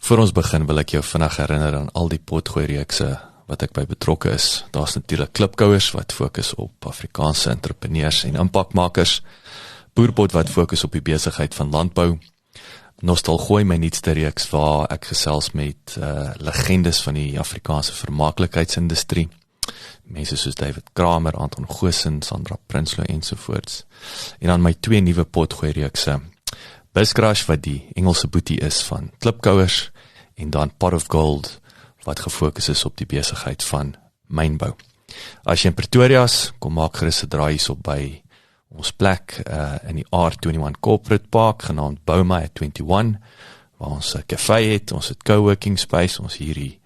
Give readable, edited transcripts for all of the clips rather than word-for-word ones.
Voor ons begin wil ek jou vinnig herinner aan al die potgooi-reekse wat ek by betrokke is. Daar's natuurlik klipkouers wat fokus op Afrikaanse entrepreneurs en impakmakers, Boerpot wat fokus op die besigheid van landbou, Nostalgooi, my nuutste reeks waar ek gesels met legendes van die Afrikaanse vermaaklikheidsindustrie, mense soos David Kramer, Anton Goosen, Sandra Prinsloo ensovoorts. En dan my 2 nuwe potgooi-reekse, Buscrush wat die Engelse boetie is van klipkouers, en dan Pot of Gold wat gefokus is op die besigheid van mynbou. As jy in Pretoria is, kom maak gerus 'n draai hierop by ons plek in die R21 Corporate Park, genaamd Bouma at 21, waar ons 'n café het, ons het coworking space, ons hierdie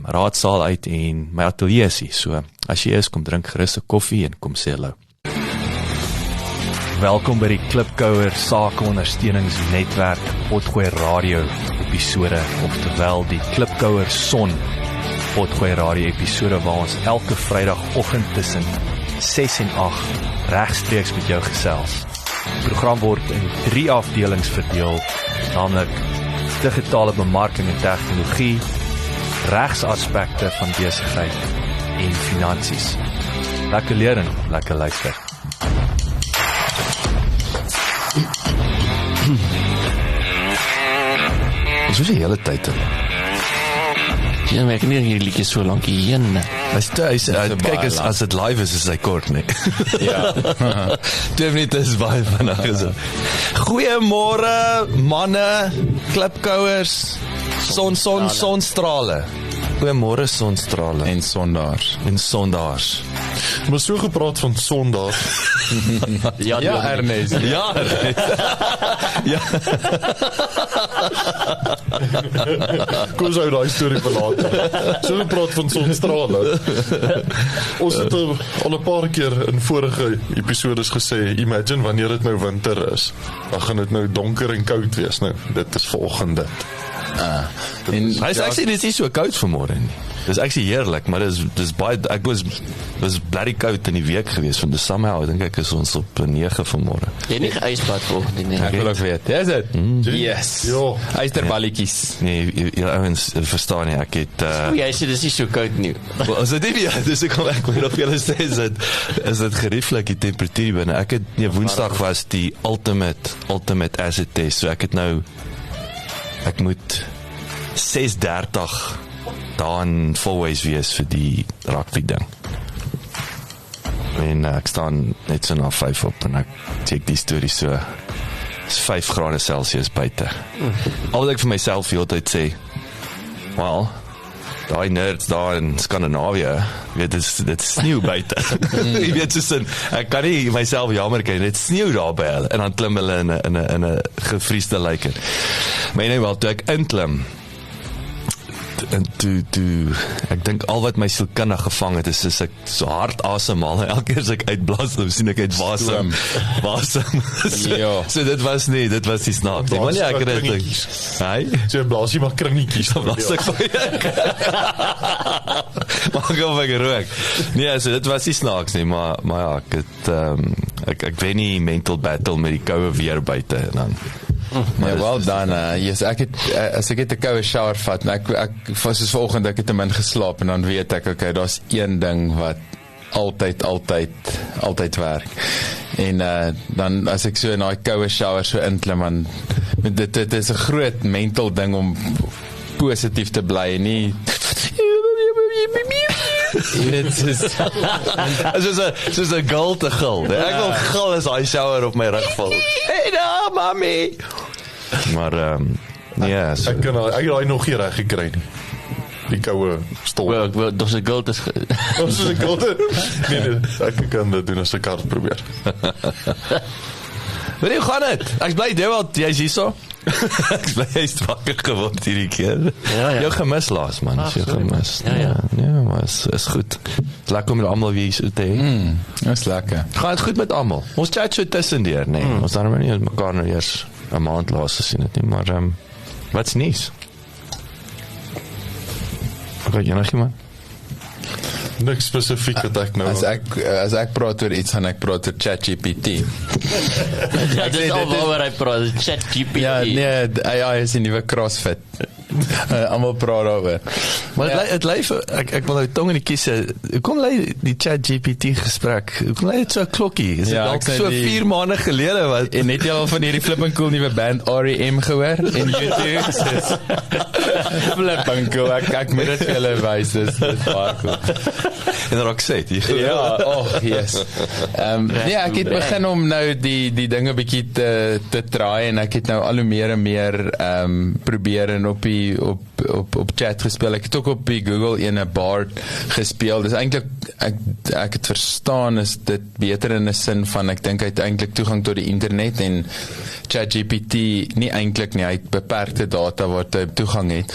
raadsaal uit en my atelier is hier. So, as jy is, kom drink gerus 'n koffie en kom sê hallo. Welkom by die Klipkouer Sakeondersteuningsnetwerk Potgooi Radio episode, oftewel die Klipkouer Son Potgooi Radio episode waar ons elke Vrydagoggend tussen 6 en 8 regstreeks met jou gesels. Die program word in 3 afdelings verdeel, naamlik digitale bemarking en tegnologie, regsaspekte van besigheid en finansies. Lekker leer en lekker luister. Ons is die hele tyd in. Ja, maar ek kan nie hierdie liedjie so lank heen. Kyk, as dit live is hy kort, nee. Ja. 2 minute is baie vinnig. Goeiemôre, manne, klipkouers, sonstrale. Goeiemôre, sonstrale. En sondaars. Maar so gepraat van sondag. Ja, Ernest. Ja, ja. Kom ons hou daai storie vir later. So gepraat van sonstrale. Ons het al 'n paar keer in vorige episodes gesê, imagine wanneer dit nou winter is, dan gaan dit nou donker en koud wees. Nou, dit is volgende. Hy sê actually dit is nie so koud vanmôre nie. Dis actually heerlik, maar dis baie, ek was bloody koud in die week gewees, van die somehow, dink ek is ons op 9 vanmôre. Jy nie ysbad volgende nie. Ek wil ook weet, is dit? Yes. Ja. Ysterballetjies. Nee, jy ouens verstaan nie, ek het... Jy sê dis nie so koud nie. As dit nie, dis ek wil nog julle sê, is dit gerieflik die temperatuur binne. Ek het, Woensdag was die ultimate acid test, so ek moet 6:30 daar in Fourways wees vir die rugby ding. En ek staan net so na 5 op en ek check die storie so, is 5 grade Celsius buite. Al wat ek vir myself die hele tyd sê, well, daai nerds daar in Skandinavië, weet, dit sneeu buite. Jy weet, soos ek kan nie myself jammer kry, dit sneeu daar by hulle, en dan klim hulle in 'n gevriesde lyker. Maar anyway, toe ek inklim, en toe ek dink al wat my sielkundig gevang het is ek so hard asemhaal en elke keer as ek uitblaas dan sien ek uit wasem. So dit was nie snaaks nie, maar nie ek het dit. So blaas jy maar kringetjies. Blaas ek vir jou. Maar gou vir geroek. Nee, so dit was nie snaaks nie, maar ja, ek wen nie mental battle met die koue weer buite en dan. Ja, well done. Yes, as ek het 'n koue shower vat, en ek soos vanoggend ek het te min geslaap en dan weet ek, okay, daar's een ding wat altyd werk. En dan as ek so in daai koue shower so inklim, dan dit is 'n groot mental ding om positief te bly, nie Dit is soos 'n gul te gil. Ek wil gil as hy shower op my rug val. Hey daar, mami. Maar ja, so. Ek het daai nog nie reg gekry nie. Die koue stol. Wel, dis 'n gul is Ons is 'n gul. Nee, ek kan dit doen as ek kan probeer. Hoe gaan dit? Ek bly Dewald, jy's hierso. Ek bly jy's wakker geword hierdie keer. Ja. Jou gemis laas man, jy gemis. Ja, maar is goed. Dis lekker om almal weer so te hê. Dis lekker. Gaan dit goed met almal? Ons chat so tussendeur, nee. Ons dan nie mekaar nou eers 'n maand laas gesien het nie, maar wat's nuus? Okay, enigiemand? Niks spesifiek wat ek nou... As ek praat oor iets, gaan ek praat oor ChatGPT. Dit is al waaroor hy praat, ChatGPT. Ja, nee, AI is die nuwe CrossFit. Almal praat daaroor. Maar het lei ek wil nou tong in die kies. Hoe kom lei die ChatGPT gesprek? Hoe kom lei dit so 'n klokkie? Is dit dalk so 4 maande gelede wat en net jy al van hierdie flipping cool nuwe band R.E.M. gehoor in YouTube? Flipping cool. Ek moet dit vir julle wys. Dis baie cool. En Roxette. Ja, yes. Nee, ek het begin om nou die dinge bietjie te draai en ek het nou al hoe meer en meer probeer en op chat gespeel. Ek het ook op die Google ene Bard gespeel. Dis eintlik ek het verstaan is dit beter in 'n sin van ek dink hy het eintlik toegang tot die internet en ChatGPT nie eintlik nie, hy het beperkte data wat hy toegang het.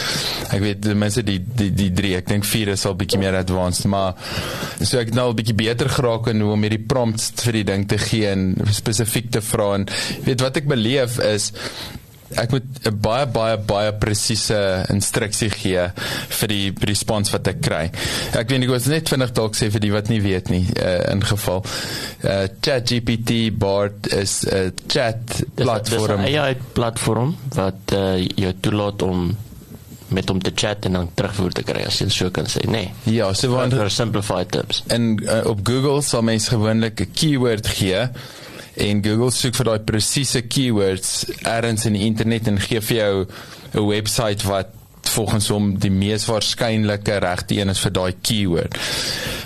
Ek weet ten minste die 3, ek dink 4 is al bietjie meer advanced, maar so ek het nou al bietjie beter geraak in hoe om hierdie prompts vir die ding te gee en spesifiek te vra en weet wat ek beleef is ek moet 'n baie presiese instruksie gee vir die respons wat ek kry. Ek weet nie, ek was net vinnig dalk sê vir die wat nie weet nie, in geval. ChatGPT Bard is 'n chat platform. Dis 'n AI-platform wat jou toelaat om met hom te chat en dan terugvoer te kry, as jy so kan sê, nee. Ja, so voor simplified terms. En op Google sal mens gewoonlik 'n keyword gee en Google soek vir daai presiese keywords ergens in die internet en gee vir jou 'n website wat volgens hom die mees waarskynlike regte een is vir daai keyword.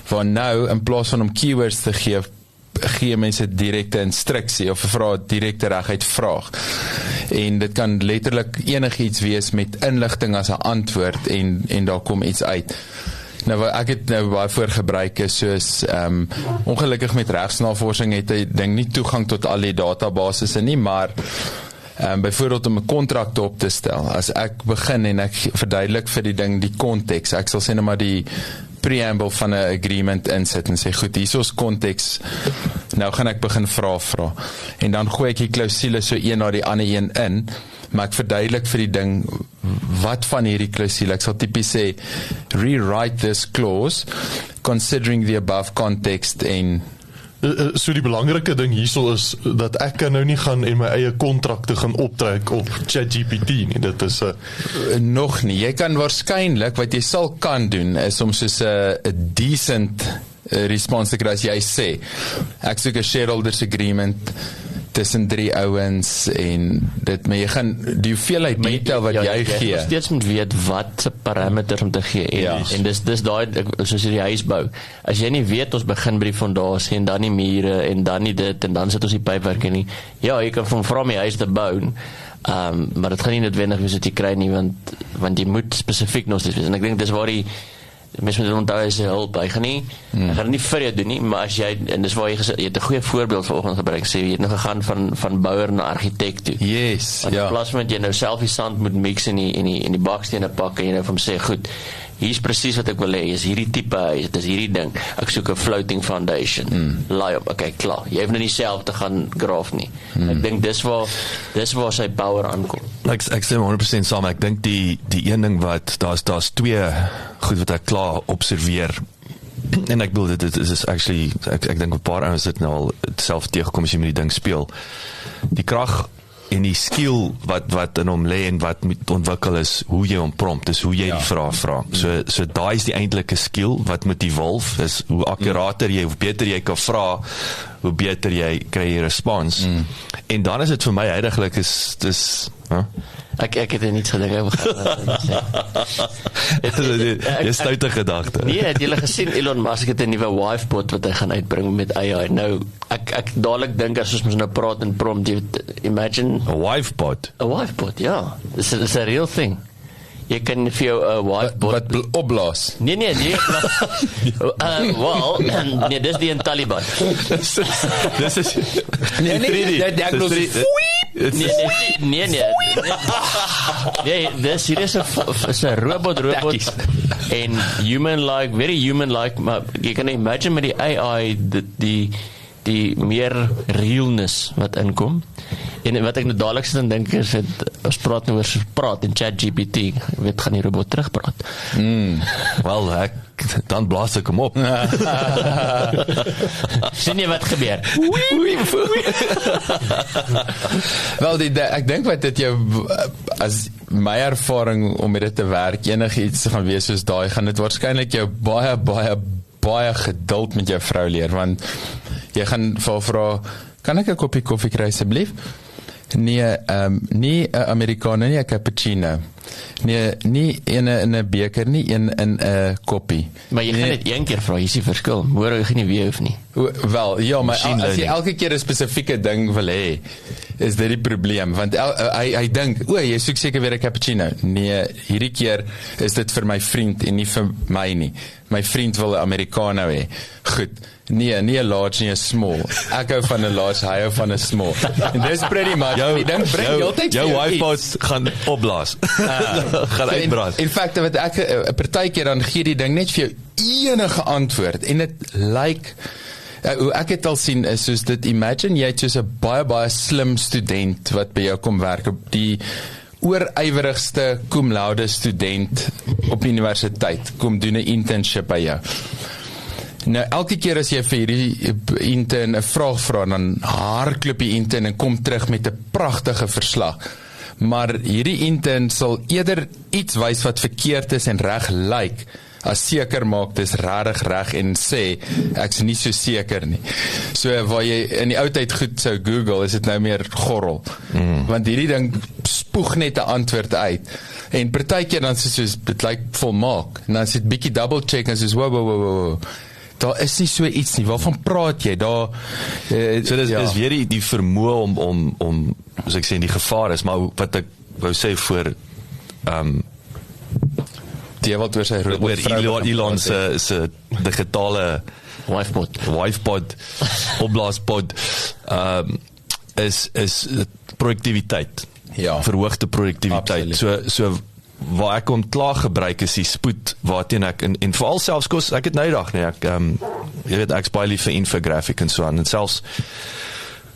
Want nou, in plaas van om keywords te gee mense direkte instruksie of vra direkte reguit vraag. En dit kan letterlik enigiets wees met inligting as 'n antwoord en daar kom iets uit. Nou wat ek het nou baie voorgebruik is soos ongelukkig met regsnavorsing het hy ding nie toegang tot al die databasisse nie, maar byvoorbeeld om 'n kontrak op te stel. As ek begin en ek verduidelik vir die ding die konteks, ek sal sê net maar die preamble van 'n agreement insit en sê goed, hier is ons konteks. Nou gaan ek begin vra. En dan gooi ek die klousule so een na die ander een in, maar ek verduidelik vir die ding wat van hierdie klousule. Ek sal tipies sê rewrite this clause considering the above context en so die belangrike ding hierso is dat ek kan nou nie gaan en my eie kontrakte gaan optrek op ChatGPT nie. Dit is nog nie. Jy kan waarskynlik wat jy sal kan doen is om soos 'n decent response te kry as jy sê ek soek 'n shareholders agreement tussen 3 ouens en dit, maar jy gaan die hoeveelheid detail wat jy gee. Jy steeds moet weet wat se parameters om te gee en dis daai soos die huis bou. As jy nie weet ons begin by die fondasie en dan die mure en dan nie dit en dan sit ons die pypwerk in nie. Ja, jy kan van vra my huis te bou. Maar dit gaan nie noodwendig wees wat jy kry nie want jy moet spesifiek nog steeds wees. En ek dink dis waar die mense moet onthou is hulp. Hy gaan nie vir jou doen nie, maar as jy, en dis waar jy het 'n goeie voorbeeld vanoggend gebruik, sê jy het nou gegaan van bouer na argitek toe. Yes, want in plaas van dat jy nou self die sand moet mix in die bakstene pak en jy nou vir hom sê, goed, hier's presies wat ek wil hê, is hierdie tipe huis, dit is hierdie ding, ek soek 'n floating foundation, laai op, okay, klaar, jy hoef nou nie self te gaan graaf nie. Ek dink dis waar sy power aankom. Ek stem 100% saam. Ek dink die een ding wat daar's 2 goed wat ek klaar observeer. En ek bedoel dit is actually ek dink 'n paar ouens dit nou al self teëgekom as jy met die ding speel. Die krag en die skill wat in hom lê en wat moet ontwikkel is hoe jy hom prompt, is hoe jy die vraag vra. So daai is die eintlike skill wat moet evolve, is hoe akkurater jy, hoe beter jy kan vra, hoe beter jy kry die respons. En dan is dit vir my heiliglik is dis Ek het niets gedink Jy stoute gedagte. Nee, het julle gesien Elon Musk het 'n nuwe wivebot wat hy gaan uitbring met AI. Nou, ek dadelik dink as ons nou praat en prompt, imagine 'n wivebot. 'n wivebot, ja. Dis 'n real thing. Jy kan vir jou 'n wivebot wat opblaas. Nee. Nee, dis die Taliban. Dis is Nee, dis hier is 'n robot en human-like, very human-like, maar jy kan imagine met die AI die meer realness wat inkom En wat ek nou dadelik sit en dink is, ons praat nou oor praat in ChatGPT, weet gaan die robot terugpraat. Wel, dan blaas ek hom op. Sien jy wat gebeur? Wel, ek dink wat dit jou, as my ervaring om met dit te werk, enigiets te gaan wees soos daai, gaan dit waarskynlik jou baie geduld met jou vrou leer, want jy gaan vra, kan ek 'n koppie koffie kry asseblief? Nee, nie 'n Americano, nie 'n cappuccino. Nee, nie in 'n beker, nie in 'n koppie. Maar jy gaan dit een keer vra, hier is die verskil. Môre gaan nie weer hoef nie. Wel, ja, maar as jy elke keer 'n spesifieke ding wil hê, is dit die probleem, want hy dink, jy soek seker weer 'n cappuccino. Nee, hierdie keer is dit vir my vriend en nie vir my nie. My vriend wil 'n Americano hê. Goed. Nee, nie 'n large nie, 'n small. Ek hou van 'n large, hy hou van 'n small. En dis pretty much. Die ding bring heeltyd jou wifi gaan opblaas. Gaan uitbrand. In feite wat ek partykeer dan gee die ding net vir jou enige antwoord en dit lyk hoe ek het al sien is soos dit, imagine jy het soos 'n baie slim student wat by jou kom werk, op die oorywerigste cum laude student op universiteit kom doen 'n internship by jou. Nou, elke keer as jy vir hierdie intern 'n vraag vra, dan hardloop die intern en kom terug met 'n pragtige verslag. Maar hierdie intern sal eerder iets wys wat verkeerd is en reg lyk, as seker maak dis regtig reg en sê, ek's nie so seker nie. So, waar jy in die ou tyd goed sou Google, is dit nou meer gorrel. Want hierdie ding spoeg net 'n antwoord uit. En partykeer dan soos, dit lyk volmaak. En dan sit bietjie double check en soos, wow. Daar is nie so iets nie, waarvan praat jy? Daar, so dis is weer die vermoë om soos ek sê, die gevaar is, maar wat ek wou sê voor die wat oor sy Elon se digitale wifepod opblaaspod is produktiwiteit. Ja. Verhoogde produktiwiteit. So waar ek hom klaar gebruik is die spoed waarteen ek en veral selfs kos ek het nou dag nie ek jy weet ek's baie lief vir infographic en so aan en selfs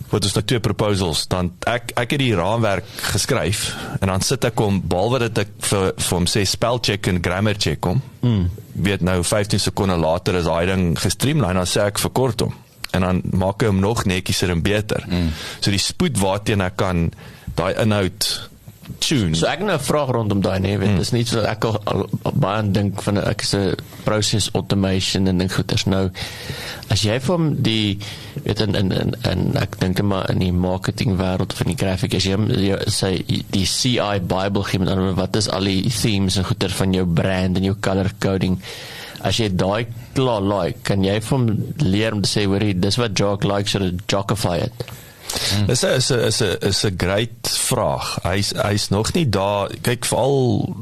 wat is nou 2 proposals dan ek het die raamwerk geskryf en dan sit ek hom behalwe dat ek vir hom sê spelcheck en grammar check hom weet nou 15 sekonde later is daai ding gestreamline dan sê ek verkort hom en dan maak hy hom nog netjieser en beter so die spoed waarteen ek kan daai inhoud tune. So ek nou 'n vraag rondom daai nee, weet, dis nie so ek al baie dink van ek is 'n process automation en ding goeders nou. As jy vir hom die weet en ek dink maar in die marketing wêreld van die graphic as jy sê die CI Bible gee met ander wat is al die themes en goeders van jou brand en jou color coding. As jy daai klaar like, kan jy vir hom leer om te sê hoorie, dis wat Jock like, so jockify it. Dis is 'n great vraag. Hy's nog nie daar. Kyk veral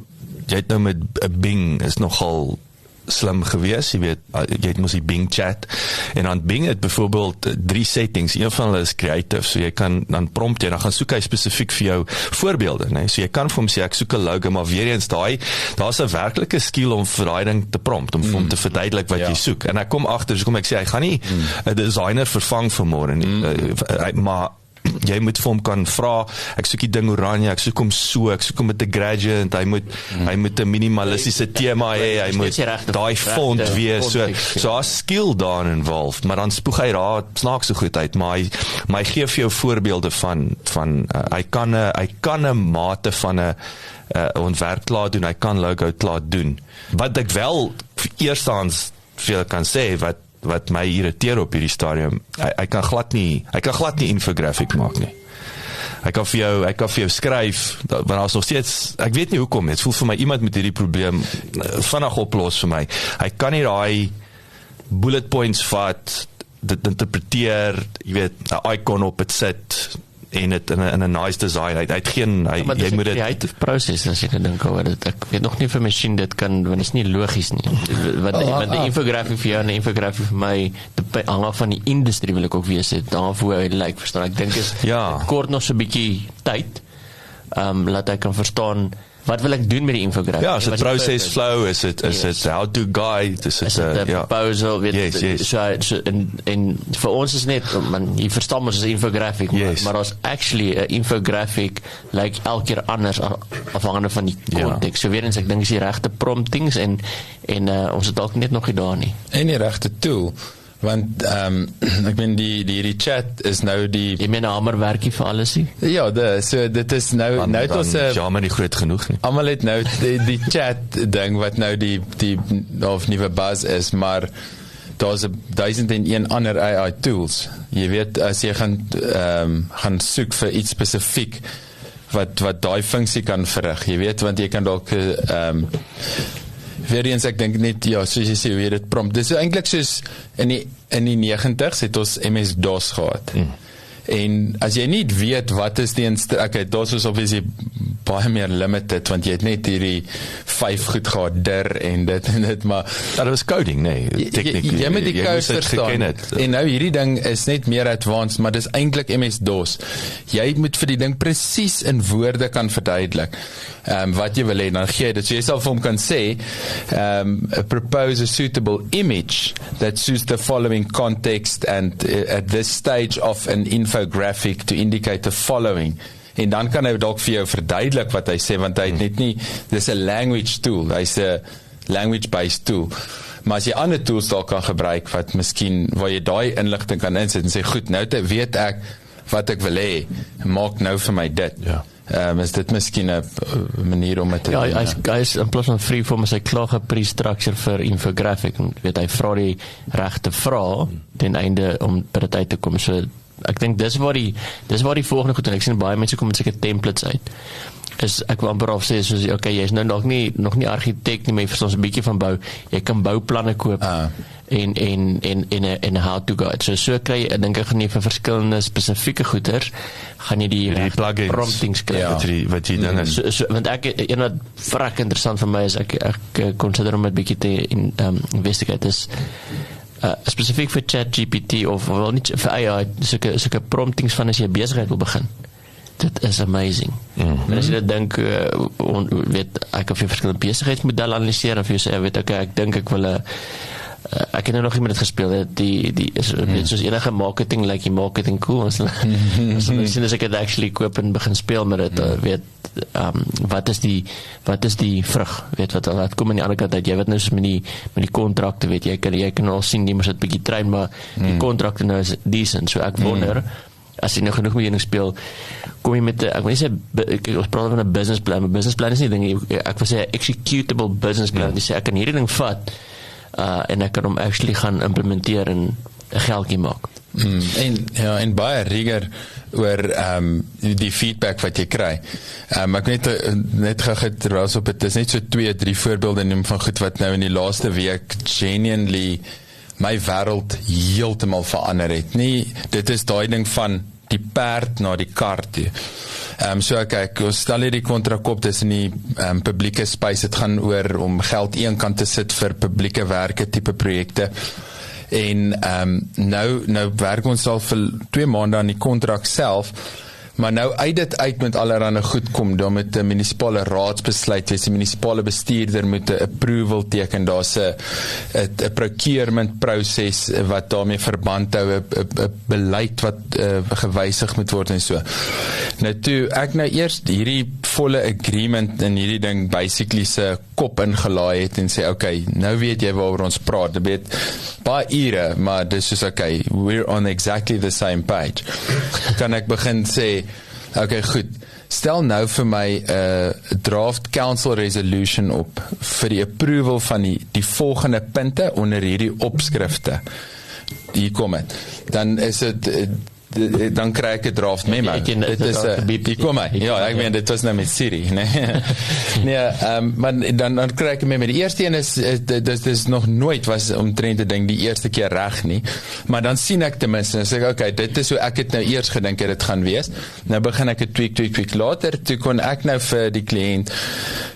jy het nou met 'n Bing is nogal slim gewees, jy weet, jy het mos die Bing chat en dan Bing het byvoorbeeld 3 settings, een van hulle is creative, so jy kan dan prompt jy, dan gaan soek hy spesifiek vir jou voorbeelde, nee? So jy kan vir hom sê ek soek 'n logo, maar weer eens daar's 'n werklike skill om vir daai ding te prompt, om vir hom te verduidelik wat jy soek. En ek kom agter, so kom ek sê hy gaan nie 'n designer vervang vanmôre nie, maar jy moet vir hom kan vra, ek soek die ding oranje, ek soek hom so, ek soek hom met 'n gradient, hy moet 'n minimalistiese tema hê, hy moet daai font wees, so daar's skill daarin involved, maar dan spoeg hy daar snaaks so goed uit, maar hy gee vir jou voorbeelde van hy kan 'n mate van 'n ontwerp klaar doen, hy kan logo klaar doen. Wat ek wel eerstens veel kan sê, wat my irriteer op hierdie stadium, hy kan glad nie infographic maak nie. Hy kan vir jou skryf, want daar's nog steeds, ek weet nie hoekom, het voel vir my iemand met hierdie probleem vinnig oplos vir my. Hy kan nie daai bullet points vat, dit interpreteer, jy weet, 'n icon op dit sit en dit in 'n nice design. Hy het geen jy moet dit creative proses as jy dink oor dit. Ek weet nog nie vir masjien dit kan, want dit is nie logies nie. Want die infografie vir jou en die infografie vir my, dit hang af van die industrie wil ek ook weet, daarvoor hy lyk, verstaan. Ek dink is kort nog so 'n bietjie tyd. laat hy kan verstaan wat wil ek doen met die infographic. Ja, is dit process flow, is dit how to guide, is dit 'n proposal, weet yes. So en vir ons is net, man, jy verstaan ons is 'n infographic, yes. maar ons actually 'n infographic lyk elke keer anders afhangende van die konteks. So weer eens, ek dink is die regte promptings en ons het dalk net nog nie daar nie. En die regte tool. Want ek meen die chat is nou die jy meen 'n hamerwerkie vir alles nie? Ja, so dit is nou het ons jammer nie groot genoeg nie. Almal het nou die chat ding wat nou die of nuwe buzz is, maar daar's 1001 ander AI tools. Jy weet, as jy gaan soek vir iets spesifiek wat daai funksie kan verrig. Jy weet, want jy kan dalk weer eens, ek dink net, ja, soos jy sê, hoe jy dit prompt. Dis eintlik soos in die 90s het ons MS-DOS gehad. En as jy nie weet wat is die okay, DOS is obviously baie meer limited, want jy het net hierdie 5 goed gehad, dir en dit, maar dat was coding, nee, technically. Jy moet die code verstaan. En nou hierdie ding is net meer advanced, maar dis eintlik MS-DOS. Jy moet vir die ding presies in woorde kan verduidelik. Wat jy wil hê, dan gee jy dit. So jy sal vir hom kan sê, propose a suitable image that suits the following context and at this stage of an infographic to indicate the following. En dan kan hy dalk vir jou verduidelik wat hy sê, want hy het net nie, dis 'n language tool, hy's 'n language-based tool. Maar as jy ander tools dalk kan gebruik, wat miskien, waar jy daai inligting kan insit en sê, goed, nou weet ek wat ek wil hê, maak nou vir my dit. Ja. Is dit miskien 'n manier om dit te doen? Ja, hy is in plaas van freeform, is hy klaar pre-structure vir infographic, weet hy vra die regte vrae ten einde om by dit uit te kom. So ek dink dis waar die volgende goed, en ek sien baie mense kom met seker templates uit. Ek wil amper sê, soos, okay, jy is nou nog nie argitek nie, maar jy verstaan 'n bietjie van bou. Jy kan bouplanne koop en how to guide. So kry jy, dink ek, nie vir verskillende spesifieke goeders, gaan jy die plugins, promptings kry. Ja, wat die ding is. So, want een wat vrek interessant vir my is, ek consider om het bietjie te investigate, is spesifiek vir ChatGPT of wel nie vir AI, sulke promptings van as jy besigheid wil begin. Dit is amazing. En as jy dit dink, weet, ek kan vir verskillende besigheidsmodelle analyseer, of jy sê, weet, okay, ek dink ek wil ek het nou nog nie met dit gespeel, weet, soos enige marketing, like die marketing cool, as sien as ek het actually koop en begin speel met dit, weet, wat is die vrug, weet, wat kom aan die ander kant uit, jy weet nou soos met die kontrakte, weet, jy kan al sien, die moes het bykie trein, maar die kontrakte nou is decent, so ek wonder, as jy nou genoeg met jy speel, kom jy met, ek wil nie sê, ons praat van 'n business plan, maar business plan is nie ding, ek wil sê, executable business plan, jy sê, ek kan hierdie ding vat, en ek kan hom actually gaan implementeer en 'n geldjie maak. En baie rigor oor die feedback wat jy kry. Ek net gehad terwyl op dit is net so 2-3 voorbeelde neem van goed wat nou in die laaste week genuinely my wêreld heeltemal verander het. Nee, dit is daai ding van die perd na die kar toe. So kyk, ons stel hier die kontrak op tussen die publieke space, dit gaan oor om geld een kant te sit vir publieke werke tipe projekte. En nou werk ons al vir 2 maande aan die kontrak self, maar nou uit dit uit met allerhande goed kom, dan met 'n munisipale raadsbesluit, die munisipale bestuurder moet 'n approval teken, daar's 'n procurement proses wat daarmee verband hou, 'n beleid wat gewysig moet word en so. Nou toe ek nou eers hierdie volle agreement in hierdie ding basically se kop ingelaai het en sê, okay, nou weet jy waaroor ons praat, dit weet baie ure, maar dis is okay, we're on exactly the same page. Kan ek begin sê, okay, goed, stel nou vir my draft council resolution op vir die approval van die volgende punte onder hierdie opskrifte. Hier kom het. Dan is dit dan kry ek 'n draft memo. Dit is hier kom my. Ja, ek meen dit was nou met Siri, nee. Maar dan kry ek memo. Die eerste een is dis nog nooit was omtrent 'n ding die eerste keer reg nie. Maar dan sien ek ten minste en sê ek, okay, dit is hoe ek het nou eers gedink het dit gaan wees. Nou begin ek 'n tweak later, toe kon ek nou vir die kliënt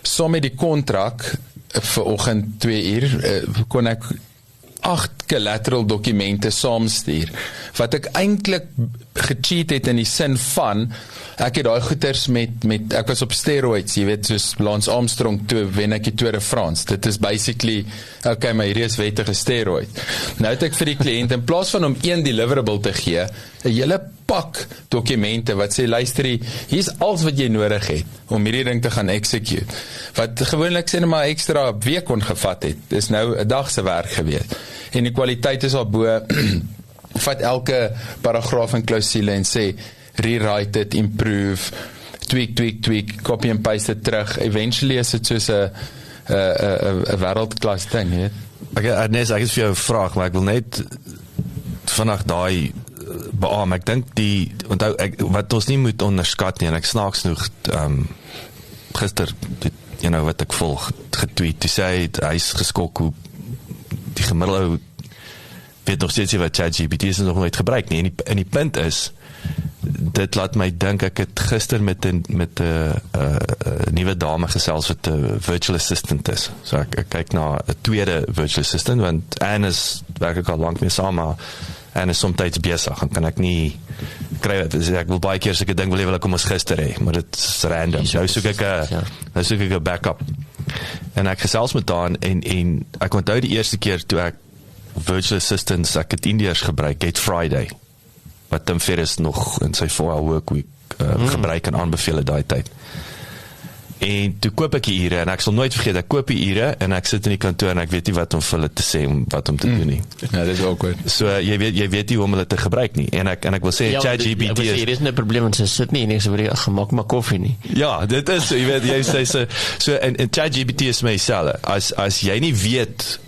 saam met die kontrak vir oggend 2 uur kon ek 8 collateral dokumente saamstuur, wat ek eintlik gecheat het in die sin van, ek het daai goeters met ek was op steroids, jy weet, soos Lance Armstrong toe wen ek die Tour de France, dit is basically, okay, maar hierdie is wettige steroid. Nou het ek vir die kliënt, in plaas van om 1 deliverable te gee, 'n hele pak dokumente wat sê, luister, hier is alles wat jy nodig het, om hierdie ding te gaan execute, wat gewoonlik sê maar extra week kon gevat het, dis nou 'n dag se werk gewees, en die kwaliteit is al bo, vat elke paragraaf en klousule en sê, rewrite it, improve, tweak, copy and paste dit terug, eventually is dit soos 'n wêreldklas ding, weet. Ernest, ek is vir jou 'n vraag, maar ek wil net vanaf daai beaam, ek dink onthou, wat ons nie moet onderskat nie, en ek snaaks genoeg, gister, wat ek volg, getweet, toe sê hy is geskok hoe die gemiddelde weet nog steeds wat ChatGPT is nog nooit gebruik nie, en die punt is, dit laat my dink, ek het gister met 'n nuwe dame gesels wat 'n virtual assistant is, so ek kyk na 'n tweede virtual assistant, want Anne is werklik al lank mee saam, maar Anne is somtyds besig, en kan ek nie kry, ek wil baie keer seker ding wil ek om ons gister hê, maar dit is random, nou soek ek 'n backup, en ek gesels met haar, en ek onthou die eerste keer toe ek virtual assistants, ek het Indiërs gebruik, Get Friday, wat Tim Ferriss nog in sy 4-hour workweek gebruik en aanbeveel daai tyd. En toe koop ek die ure, en ek sal nooit vergeet, ek koop die ure, en ek sit in die kantoor, en ek weet nie wat om vir hulle te sê, wat om te doen nie. Ja, dit is awkward. So, jy weet nie hoe om hulle te gebruik nie, en ek wil sê, ChatGPT is... Hier is nie 'n probleem, want sy sit nie, en ek sê, gemaak maar koffie nie. Ja, dit is, jy weet, jy sê, so, en ChatGPT is my selfe, as jy nie weet,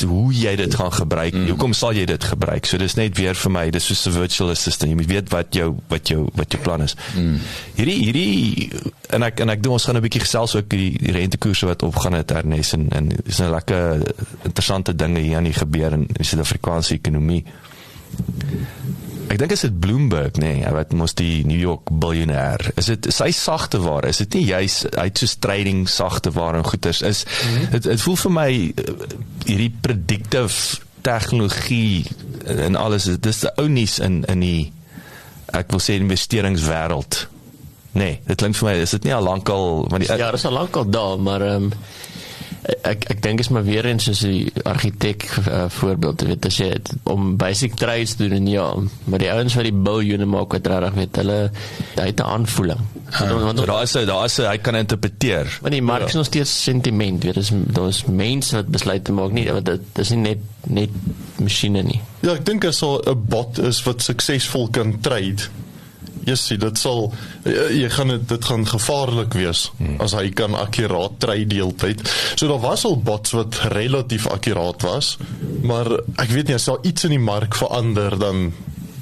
hoe jy dit gaan gebruik, hoekom sal jy dit gebruik, so dis net weer vir my, dis soos 'n virtual assistant, jy moet weet wat jou plan is. Hierdie, en ek doen, ons gaan 'n bietjie gesels ook die rentekoerse wat opgaan het, Ernest, en is 'n lekker interessante dinge hier aan die gebeur in die Suid-Afrikaanse ekonomie. Ek dink is dit Bloomberg, wat mos die New York biljoenêr, is dit sy sagte ware, is dit nie juist, hy het soos trading sagte ware en goeders, het voel vir my, hierdie predictive tegnologie en alles, dis die ou nuus in die, ek wil sê investeringswêreld, dit klink vir my, is dit nie al lankal, ja, dit is al lankal daar, maar ek dink is maar weer eens soos die argitek voorbeeld, weet, as jy om basic trades te doen, ja, maar die ouens wat die biljoene maak, wat rarig, weet, hulle het 'n aanvoeling. Daar is hy kan interpreteer. Want die mark is nog steeds sentiment, weet, daar is mense wat besluit te maak, nie, want dit is nie net masjiene nie. Ja, ek dink as al 'n bot is wat suksesvol kan trade, dit gaan gevaarlik wees, as hy kan akkuraat trade die hele tyd. So daar was al bots wat relatief akkuraat was, maar ek weet nie, as daar iets in die mark verander, dan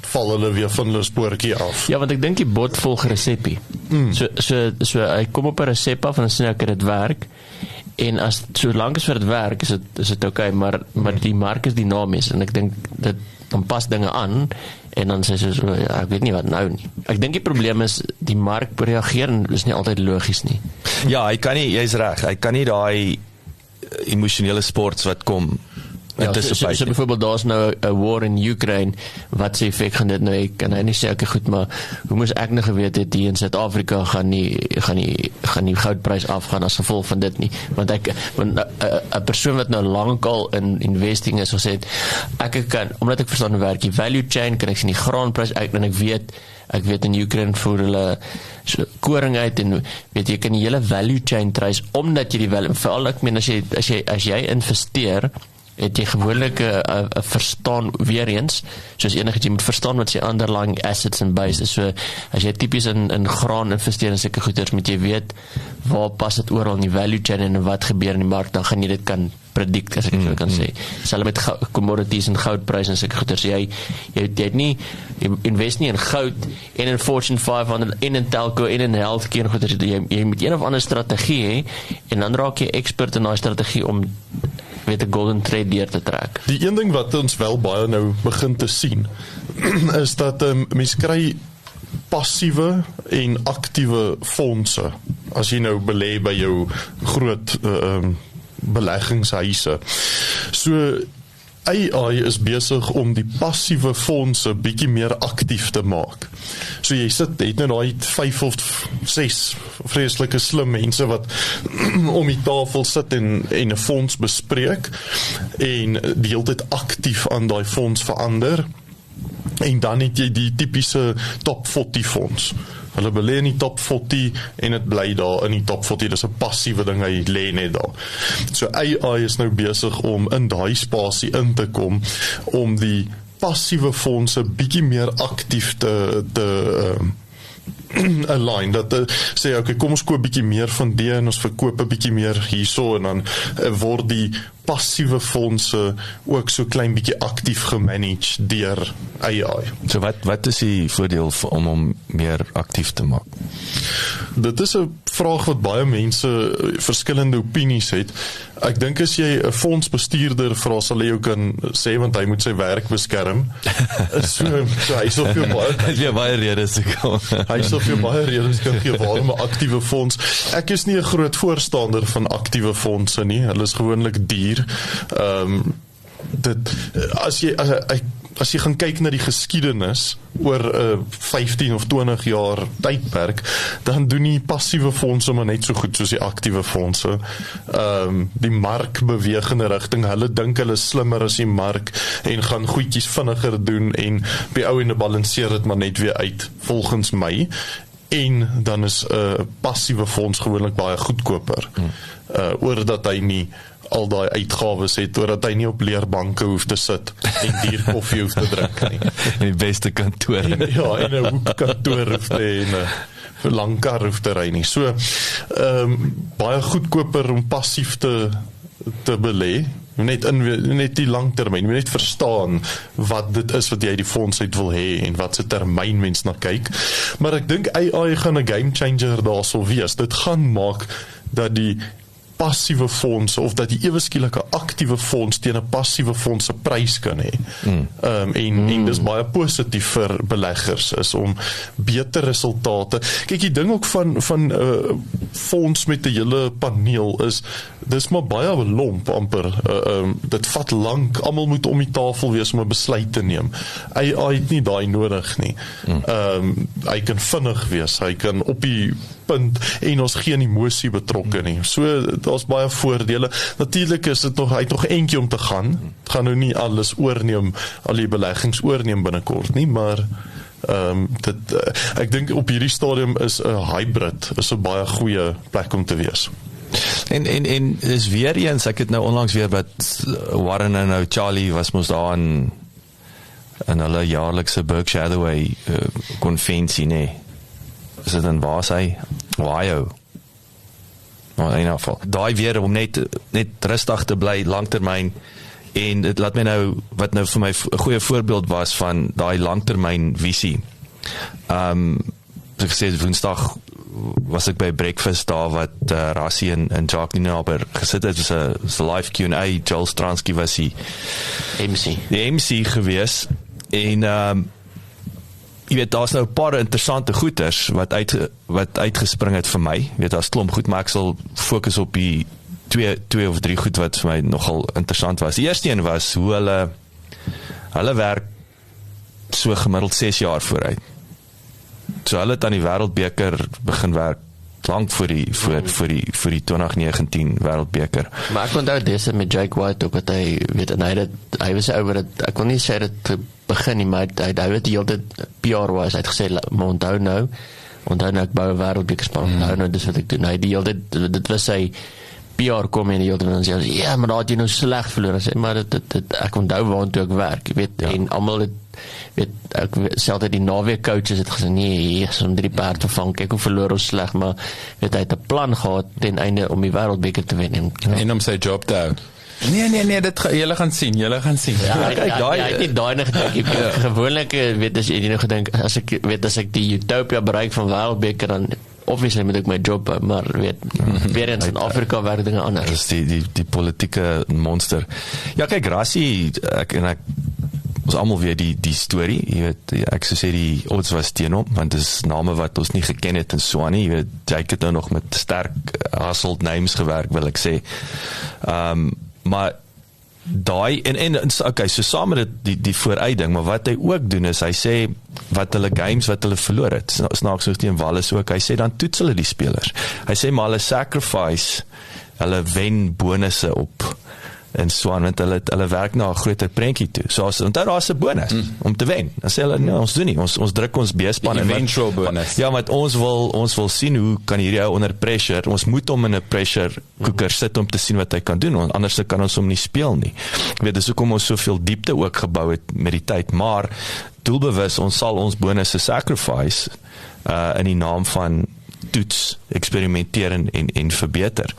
val hulle weer van hulle spoortjie af. Ja, want ek dink die bot volg resepie. So hy kom op 'n resep af, en dan sê ek dit werk, en as solank as vir dit werk, is dit okay, maar die mark is dinamies, en ek dink dit dan pas dinge aan, en dan sê sy so, ja, ek weet nie wat nou nie. Ek dink die probleem is, die mark reageer, en is nie altyd logies nie. Ja, hy kan nie, jy's reg, hy kan nie daai emosionele sports wat kom, so byvoorbeeld, daar is nou 'n war in Ukraine, wat se effek gaan dit nou hê, kan hy nie sê, okay, goed, maar hoe moes ek nou geweet het, hier in Suid-Afrika gaan die goudprys afgaan as gevolg van dit nie, want 'n persoon wat nou lankal in investing is, gesê het, ek kan, omdat ek verstaan hoe werk die value chain, kan ek sien die graanprys uit, en ek weet in Ukraine voer hulle koring uit, en weet jy kan die hele value chain trace, omdat jy veral ek meen, as jy investeer, het jy gewoonlik 'n verstaan weer eens, soos enigiets, jy moet verstaan wat sy underlying assets en base is, so as jy tipies in graan investeer en sulke goeders, moet jy weet, waar pas dit oral in die value chain, en wat gebeur in die mark, dan gaan jy dit kan predict, as ek so kan sê. Selfs met commodities en goudpryse en sulke goeders, jy invest nie in goud, en in Fortune 500, en in telco, en in healthcare, goeders, jy moet een of ander strategie hê, en dan raak jy expert in daai strategie om weet 'n golden thread deur te trek. Die een ding wat ons wel baie nou begin te sien, is dat mens kry passiewe en aktiewe fondse, as jy nou belê by jou groot beleggingshuise. So, AI is besig om die passiewe fondse bietjie meer aktief te maak. So jy het nou daai 5 of 6 vreeslike slim mense wat om die tafel sit en 'n fonds bespreek en die hele tyd aktief aan daai fonds verander. En dan het jy die tipiese top 40 fonds. Hulle belê in die top 40 en dit bly daar in die top 40. Dis 'n passiewe ding, hy lê net daar. So AI is nou besig om in daai spasie in te kom om die passiewe fondse bietjie meer aktief te align, dat sê, okay, kom ons koop bietjie meer van die en ons verkoop 'n bietjie meer hierso en dan word die passiewe fondse ook so klein bietjie aktief gemanage deur AI. So wat is die voordeel om hom meer aktief te maak? Dit is 'n vraag wat baie mense verskillende opinies het. Ek dink as jy 'n fondsbestuurder vra, sal hy jou kan sê, want hy moet sy werk beskerm. So hy sal vir baie redes kom. Hy sal vir baie redes kan gee waarom 'n aktiewe fonds. Ek is nie 'n groot voorstander van aktiewe fondse nie. Hulle is gewoonlik duur. As jy gaan kyk na die geskiedenis oor 'n 15 of 20 jaar tydperk, dan doen die passiewe fondse maar net so goed soos die aktiewe fondse. Die mark beweeg in 'n rigting, hulle dink hulle is slimmer as die mark en gaan goedjies vinniger doen en op die ou ende balanseer dit maar net weer uit volgens my. En dan is 'n passiewe fonds gewoonlik baie goedkoper. Oor dat hy nie al daai uitgawes het, oordat hy nie op leerbanke hoef te sit en duur koffie hoef te drink nie. En die beste kantoor. En 'n hoekkantoor hoef te hê en 'n lang kar hoef te ry nie. So, baie goedkoper om passief te belê. Net die langtermyn, net verstaan wat dit is wat jy die fonds uit wil hê en wat se termyn mens na kyk. Maar ek dink AI gaan 'n game changer daarso wees. Dit gaan maak dat die passiewe fonds of dat die ewe skielike aktiewe fonds teen 'n passiewe fonds se prys kan hê. En dis baie positief vir beleggers is om beter resultate. Kyk, die ding ook van fonds met 'n hele paneel is dis maar baie lomp amper. Dit vat lank, almal moet om die tafel wees om 'n besluit te neem. AI het nie daai nodig nie. Hy kan vinnig wees, hy kan op die punt en ons geen emosie betrokke nie. So daar's baie voordele. Natuurlik is dit hy het nog eentjie om te gaan. Het gaan nou nie alles oorneem, al die beleggings oorneem binnekort nie, maar ek dink op hierdie stadium is 'n hybrid is 'n baie goeie plek om te wees. En is weer eens, ek het nou onlangs weer wat Warren en nou Charlie was mos daar in hulle jaarlikse Berkshire Hathaway konvensie, nee. Is dit in waar sy? Ohio. Maar in geval. Daai weer om net rustig te bly langtermyn en dit laat my nou wat nou vir my 'n goeie voorbeeld was van daai langtermyn visie. Ek gesê Woensdag was ek by breakfast daar wat Rassie en Jacques Nienaber gesit het. Dit was 'n live Q&A. Joel Stransky was die MC gewees en jy weet, daar's nou 'n paar interessante goeters wat uitgespring het vir my. Jy weet, daar's klomp goed, maar ek sal fokus op die twee of drie goed wat vir my nogal interessant was. Die eerste een was hoe hulle werk so gemiddeld 6 jaar vooruit. So hulle het aan die Wêreldbeker begin werk lank vir die 2019 Wêreldbeker. Maar ek onthou dis met Jake White ook wat hy weet en hy was oor dit. Ek kon nie sê dit begin nie, maar hy het die hele tyd PR was. Hy het gesê maar onthou nou ek bou 'n Wêreldbeker span. Onthou nou dis wat ek doen. Hy die hele tyd dit was sy PR kom en die hele tyd en sê ja, maar daar het jy nou sleg verloor. Sê maar ek onthou waartoe ek werk. Jy weet en almal het ek selfs die naweek coaches het gesê nee, om 3 perde te vang, kyk hoe verloor ons sleg, maar hy het 'n plan gehad ten einde om die Wêreldbeker te wen en om sy job te hou. Nee, julle gaan sien. Ja, kyk, daai het nie daai gedink. Gewoonlik weet as jy nou gedink as ek die utopia bereik van Wêreldbeker dan obviously moet ek my job hou, maar weer eens in Afrika werk dinge anders. Dis die politieke monster. Ja, kyk, Rassie, ek ons almal weet die storie, jy weet, ek sou sê die odds was teen hom, want dis name wat ons nie geken het in Swanie, jy weet, Jake het nou nog met sterk household names gewerk, wil ek sê. Maar daai en okay, so saam met die vooruitding, maar wat hy ook doen is hy sê wat hulle games wat hulle verloor het. Snaaks soos teen Wallis ook. Hy sê dan toets hulle die spelers. Hy sê maar hulle sacrifice, hulle wen bonusse op en so aan, want hulle werk na 'n groter prentjie toe. So as onthou daar's 'n bonus om te wen. Dan sê hulle nee, ons doen nie. Ons druk ons B-span en eventual bonus. Ja, maar ons wil sien hoe kan hierdie ou onder pressure. Ons moet hom in 'n pressure cooker sit om te sien wat hy kan doen. Anders kan ons hom nie speel nie. Ek weet dis hoekom ons soveel diepte ook gebou het met die tyd, maar doelbewus ons sal ons bonusse sacrifice in die naam van toets, eksperimenteer en verbeter.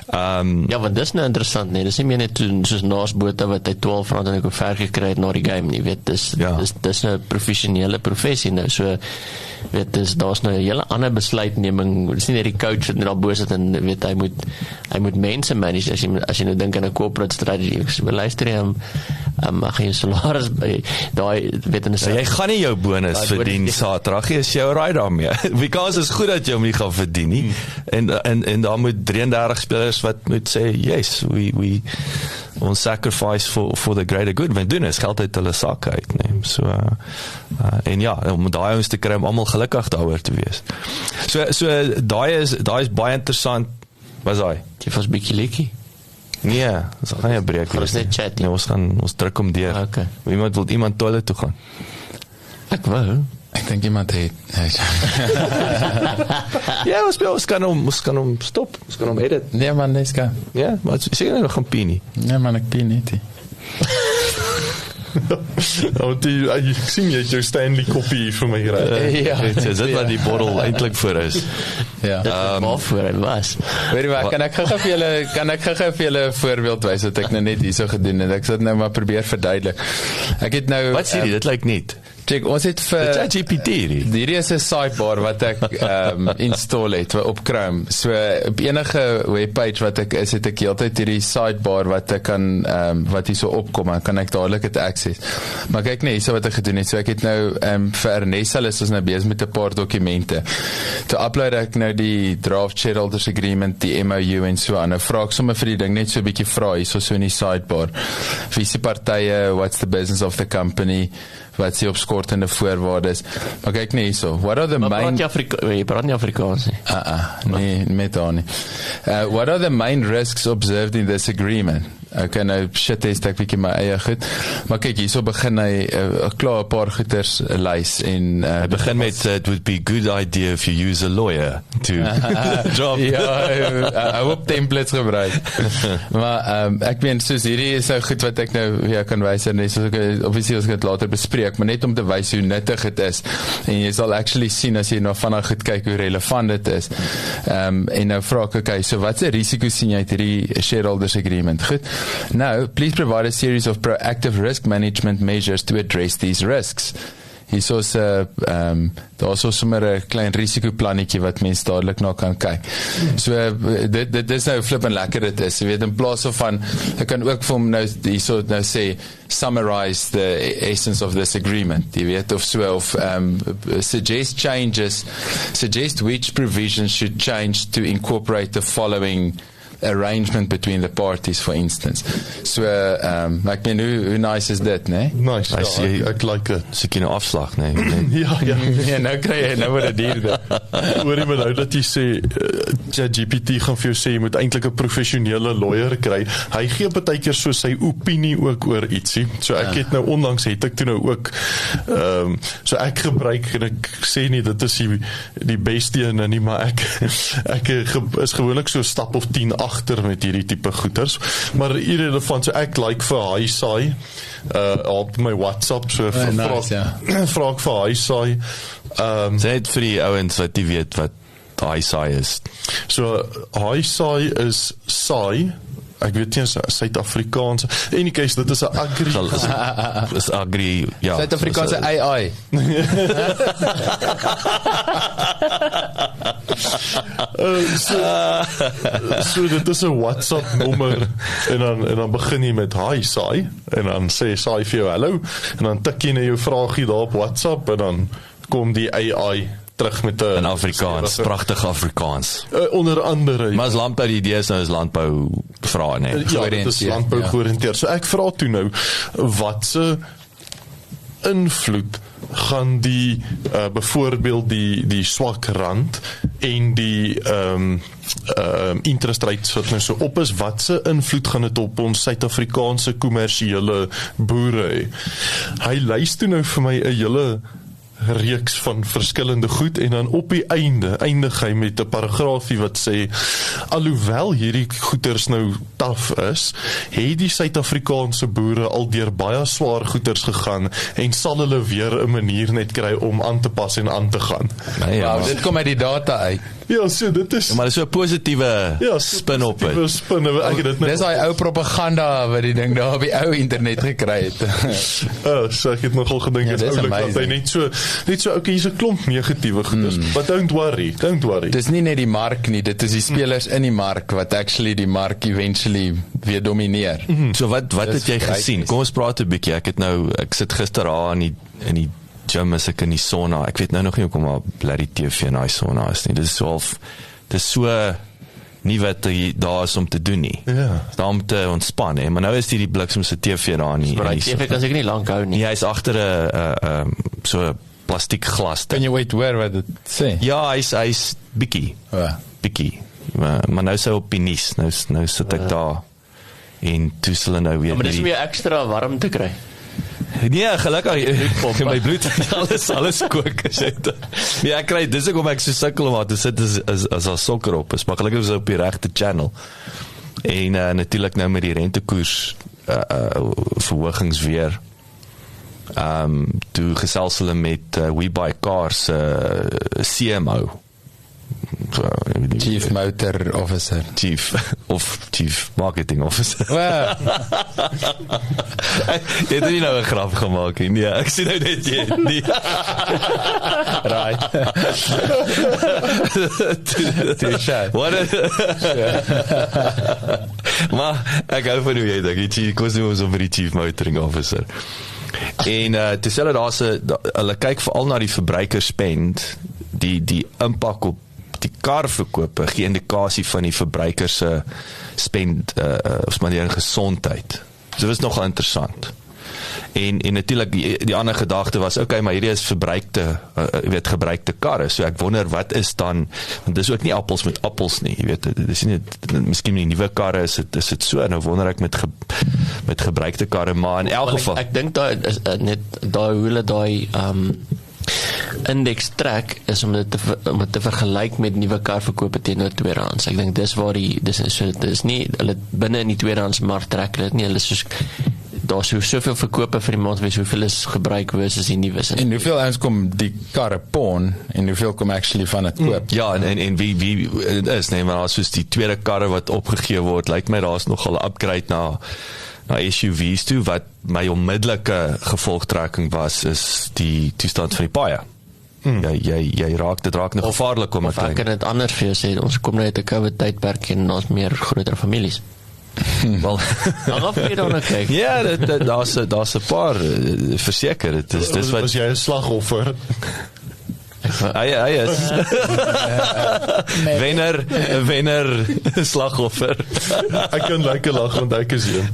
Ja, want dis nou interessant, nee, dis nie meer net toen, soos Naas Botha wat hy 12 rand en ek ver gekry het na die game nie, weet, dis nou 'n professionele professie nou, so weet, daar's nou 'n hele ander besluitneming, dis nie net die coach wat net daar bo sit en weet, hy moet mense manage, as jy nou dink aan 'n corporate strategy, ek sê, luister jy, mag jy salaris by, daai, weet, en jy gaan nie jou bonus verdien Saterdag, is jou right daarmee, because is goed dat jy hom nie gaan verdien nie, en daar moet 33 spelers wat moet sê, yes, we ons sacrifice for the greater good, want doen is geld uit hulle sak uit, nee, so, en ja, om daai ons te kry, om allemaal gelukkig daaroor te wees. So daai is baie interessant, was daai? Jy was bietjie lekkie? Nee, ons gaan nie 'n breek wees. Nee, ons druk om deur. Okay. Wil iemand toilet toe gaan? Ek wou. Ek dink iemand het. Ja, ons kan hom stop. Ons kan hom edit. Nee man, dis kan. Ja, maar ek sê nog gaan pie nie. Nee man, ek pie nie. Ek sien jy het jou Stanley koppie vir my gery. Ja. Dit wat die bottel eintlik vir is. Ja. Waarvoor en was? Weet jy wat, kan ek gou vir julle 'n voorbeeld wys wat ek nou net hierso gedoen het. Ek sit nou maar probeer verduidelik. Ek het nou wat sê jy, dit lyk net. Check, ons het vir ChatGPT hierdie is 'n sidebar wat ek install het op Chrome. So op enige webpage wat ek is, het ek heeltyd hierdie sidebar wat ek kan wat hier so opkom, dan kan ek dadelik dit access. Maar kyk net hierso wat ek gedoen het. So ek het nou vir Ernest is ons nou besig met 'n paar dokumente. Toe upload ek nou die draft shareholders agreement, die MOU en so aan. Nou vra ek sommer vir die ding net so 'n bietjie vra hierso so in die sidebar. Wie se partye, what's the business of the company? Wat sê op skortende voorwaardes. Maar kyk net hierso. What are the main... Jy praat nie Afrikaans nie. Nee, met daar nie. What are the main risks observed in this agreement? Okay, nou shit is ek bietjie my eie goed. Maar kyk, hierso begin hy 'n klaar 'n paar goeters lys en hy begin met it would be a good idea if you use a lawyer to job. Ja, hy hoop templates gebruik. Maar ek meen soos hierdie is nou goed wat ek nou kan wys en soos ek obviously ons gaan dit later bespreek, maar net om te wys hoe nuttig dit is. En jy sal actually sien as jy nou vanaand goed kyk hoe relevant dit is. En nou vra ek, okay, so wat se risiko sien jy uit hierdie shareholders agreement? Goed. Now, please provide a series of proactive risk management measures to address these risks. Hier's ons daar's ons sommer 'n klein risikoplannetjie wat mense dadelik na kan kyk. So dit is nou flip en lekker dit is. Jy weet, in plaas van ek kan ook vir hom nou hierso nou sê summarize the essence of this agreement. Jy weet, of so of suggest changes, suggest which provisions should change to incorporate the following arrangement between the parties, for instance. So, ek meen, hoe nice is dit, nee? Nice, ja, ek like it. Soek jy nou afslag, nee? Ja. Ja, nou kry jy, nou word het duurder. Hoor jy maar nou dat jy sê, ChatGPT gaan vir jou sê, jy moet eintlik 'n professionele lawyer kry. Hy gee partykeer so sy opinie ook oor ietsie. So ek het nou onlangs het ek toe nou ook, so ek gebruik, en ek sê nie, dit is die beste ene nie, maar ek is gewoonlik so stap of 10 agter met hierdie tipe goeters, maar irrelevant, so ek like vir HiSci op my WhatsApp, so vra ek vir HiSci, sê het vir die ouens wat die weet wat HiSci is. So HiSci is saai, ek weet nie, Suid-Afrikaans, in die case, dit is 'n agri, is agri, ja. Suid-Afrikaanse AI. So dit is 'n WhatsApp nommer en dan begin jy met hi Sai en dan sê Sai vir jou hallo en dan tik jy na jou vraagie daar op WhatsApp en dan kom die AI terug met 'n in Afrikaans, pragtig Afrikaans. Onder andere. Maar as landbou die idee is nou is landbou vra, nee. Ja, dit is landbou georiënteerd. So ek vra toe nou, wat se invloed gaan die byvoorbeeld die swak rand en die interest rates wat nou so op is, wat se invloed gaan dit op ons Suid-Afrikaanse kommersiële boere hê? Hy lys toe nou vir my 'n hele reeks van verskillende goed en dan op die eindig hy met 'n paragraafie wat sê alhoewel hierdie goeders nou taaf is, het die Suid-Afrikaanse boere al deur baie swaar goeders gegaan en sal hulle weer 'n manier net kry om aan te pas en aan te gaan. Nee, ja, Dit kom uit die data uit. Ja, so dit is maar dit is so 'n positiewe spin op het. Dis daai ou propaganda wat die ding daar op die ou internet gekry het. So ek het nogal gedink dit is oulik dat hy net so okay, hier's 'n klomp negatiewe goeders, but don't worry. Dis nie net die mark nie, dit is die spelers in die mark wat actually die mark eventually weer domineer. So wat het jy gesien? Kom ons praat 'n bietjie. Ek sit gister daar in die gym as ek in die sauna. Ek weet nou nog nie hoekom maar bloody TV in daai sauna is nie. Dis so nie wat daar is om te doen nie. Ja. Daar om te ontspan, hè. Maar nou is die bliksemse TV daar nie. Maar die TV kan seker nie lank hou nie. Ja, hy's agter 'n so plastiek glas. Kan jy weet hoor wat dit sê? Ja, hy's bietjie. Bietjie. Maar nou sou op die nuus. Nou sit ek daar en toe hulle nou weer. Maar dis meer ekstra warm te kry. Nee, gelukkig my bloed alles kook as jy ja, ek kry, dis ek om ek so sukkel om aan te sit as al sokker op is, maar gelukkig is op die regte channel en natuurlik nou met die rentekoers verhogings weer toe gesels hulle met We Buy Cars CMO Chief Motor Officer. Chief Marketing Officer. Wow. Jy het nie nou 'n grap gemaak nie. Nee, ek sien nou net jy nie. Right. Maar ek hou van hoe jy dink. Jy kos nie ons over die Chief Motoring Officer. En toe sê hulle kyk veral na die verbruikerspend, die impak op die karverkope gee indikasie van die verbruiker se spend of maar die gesondheid. So dit is nogal interessant. En natuurlik die ander gedagte was okay, maar hierdie is gebruikte karre. So ek wonder wat is dan, want dis ook nie appels met appels nie, jy weet, dis nie miskien die nuwe karre is dit so, nou wonder ek met gebruikte karre, maar in elk geval ek dink daai is net daai hoe hulle daai indeks trek is om dit te vergelyk met nuwe karverkope teenoor tweedehands. Ek dink dis waar dis nie hulle binne in die tweedehands mark trek dit nie, hulle soos daar soveel verkope vir die maand wees, hoeveel is gebruik versus die nuwe. En hoeveel ons kom die karre pawn en hoeveel kom actually van het koop? Ja, en wie is, nee, maar soos die tweede karre wat opgegee word, lyk my daar's nogal 'n upgrade na SUVs toe, wat my onmiddellike gevolgtrekking was, is die toestand van die paaie. Dit raak nog gevaarlik om ek kan dit anders vir jou sê, ons kom nou uit 'n COVID tydperk en ons meer groter families. Wel, kyk. Ja, daar's 'n paar verseker, dis wat was jy 'n slagoffer? Hy is wenner slagoffer. Ek kan lekker lag want ek is een.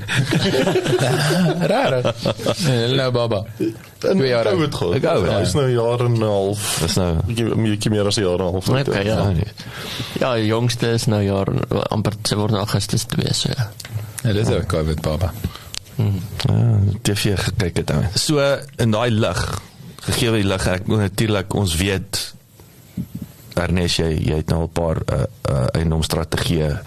Raar. Nou baba. 2 jaar oud. Hy is nou 'n jaar en 'n half. Dis nou 'n bietjie meer as 'n jaar en 'n half. Okay, ja, die jongste is nou jaar amper se word Augustus 2 so. Ja, dis ook COVID baba. TV gekyk het dan. So in daai lig, gegee die lig, ek natuurlik ons weet Ernest, jy het nou 'n paar eiendomsstrategieë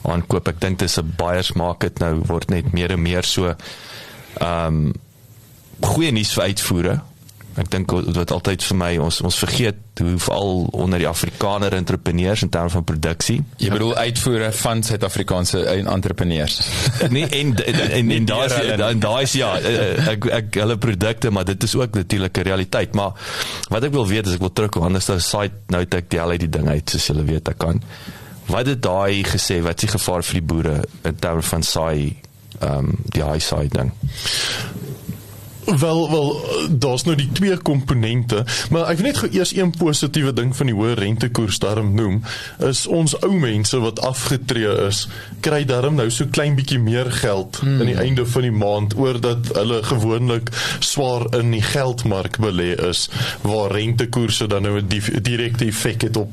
aankoop. Ek dink dis 'n buyers market nou word net meer en meer so goeie nuus vir uitvoere. Ek dink wat altyd vir my ons vergeet hoe veral onder die Afrikaner entrepreneurs in terme van produksie. Jy bedoel uitvoere van Suid-Afrikaanse entrepreneurs. Nee, en daai is ja, ek hulle produkte, maar dit is ook natuurlik 'n realiteit. Maar wat ek wil weet is ek wil terugkom anders daar site nou het ek al die ding uit soos julle weet ek kan. Wat het daai gesê, wat is die gevaar vir die boere in terme van saai die high side ding? Wel, daar's nou die twee komponente, maar ek wil net eers een positiewe ding van die hoë rentekoers daarom noem, is ons ou mense wat afgetree is, kry daarom nou so klein bietjie meer geld aan die einde van die maand, oordat hulle gewoonlik swaar in die geldmark belê is, waar rentekoerse dan nou 'n direkte effek het op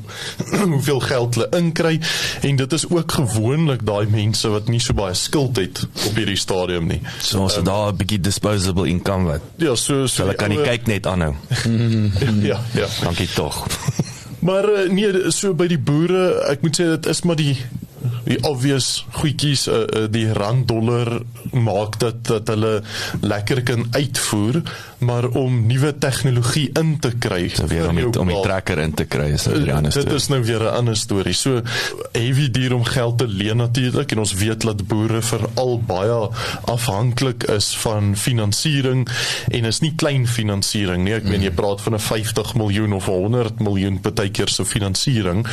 hoeveel geld hulle inkry, en dit is ook gewoonlik daai mense wat nie so baie skuld het op hierdie stadium nie. So daar 'n bietjie disposable income wat. Ja, so Hulle kan nie kyk net aanhou. Ja. Dankie tog. Maar nee, so by die boere, ek moet sê dit is maar die obvious goedjies, die rand-dollar maak dat hulle lekker kan uitvoer, maar om nuwe tegnologie in te kry, weer om die trekker in te kry, is nou dit is nou weer 'n ander storie. So heavy duur om geld te leen natuurlik, en ons weet dat boere veral baie afhanklik is van finansiering, en is nie klein finansiering nie. Ek meen, jy praat van 'n 50 miljoen of 100 miljoen partykeer se finansiering.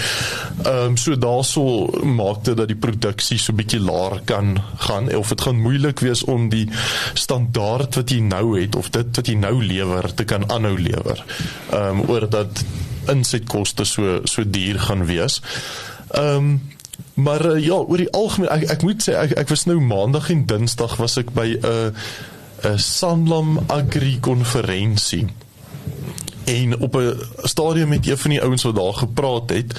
So daarso maak dit dat die produksie so bietjie laer kan gaan, of dit gaan moeilik wees om die standaard wat jy nou het, of dit wat jy nou lewer, te kan aanhou lewer, oor dat insetkoste so duur gaan wees. Maar ja, oor die algemeen, ek moet sê, ek was nou maandag en dinsdag was ek by 'n Sanlam Agri konferensie, en op 'n stadium met een van die ouens wat daar gepraat het,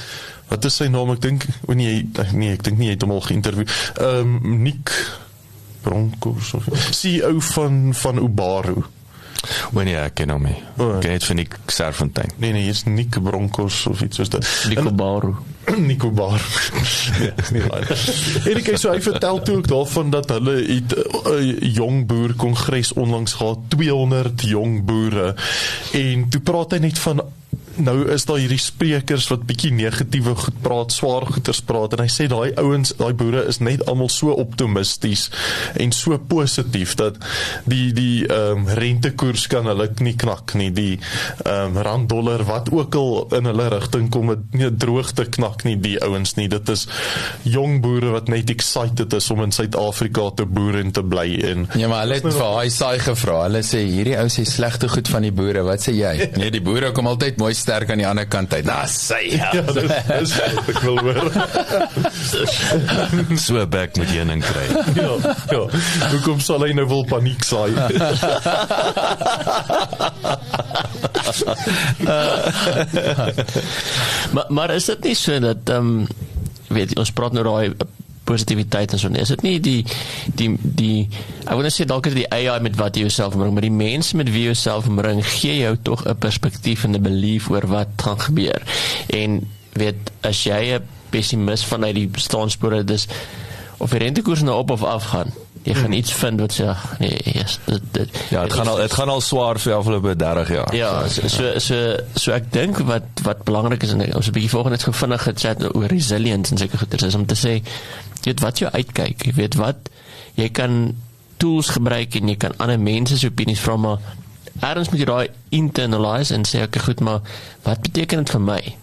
wat is sy naam, ek dink nie hy het hom al geïnterview, Nick Broncos, CEO van Ubaru. Nee, ek ken hom nie. Ek ken het van Nick Serfontein. Nee, hier is Nick Broncos of iets soos dit. Nico Baru. Nico Baru. Nee, is nie waar. En so hy vertel toe ook daarvan dat hulle 'n jong boer kongres onlangs gehad, 200 jong boere, en toe praat hy net van, nou is daar hierdie sprekers wat bietjie negatiewe goed praat, swaar goeters praat, en hy sê daai ouens, daai boere is net almal so optimisties en so positief dat die rentekoers kan hulle nie knak nie, die rand-dollar wat ook al in hulle rigting kom, het nie droogte knak nie, die ouens nie. Dit is jong boere wat net excited is om in Suid-Afrika te boer en te bly. En ja, maar hulle het vir hy saai gevra. Hulle sê hierdie ou sê slegte goed van die boere. Wat sê jy? Nee, die boere kom altyd mooi sterk aan die ander kant uit. Sê ja, dis wat ek wil hoor. So 'n bek moet jy in kry. Ja. Hoekom sal hy nou wil paniek saai? maar is dit nie so dat weet ons praat nou daai positiwiteit en so, is dit nie die ek wil net sê dalk is die AI met wat jy jouself omring, maar die mense met wie jy jouself omring gee jou tog 'n perspektief en 'n belief oor wat gaan gebeur. En weet, as jy 'n pessimist vanuit die bestaanspore, dis of die rentekoers nou op of af gaan, jy gaan iets vind wat sê, nee, yes, dit ja, het gaan al swaar vir afgelope 30 jaar. Ja, so ek dink wat belangrik is, en ons 'n bietjie volgende net gevindig gechat oor resilience en seker goeders, is om te sê, jy weet wat jy uitkyk, jy weet wat, jy kan tools gebruik en jy kan ander mense se opinies vra, maar ergens moet jy daai internalize en sê, okay, goed, maar wat beteken dit vir my?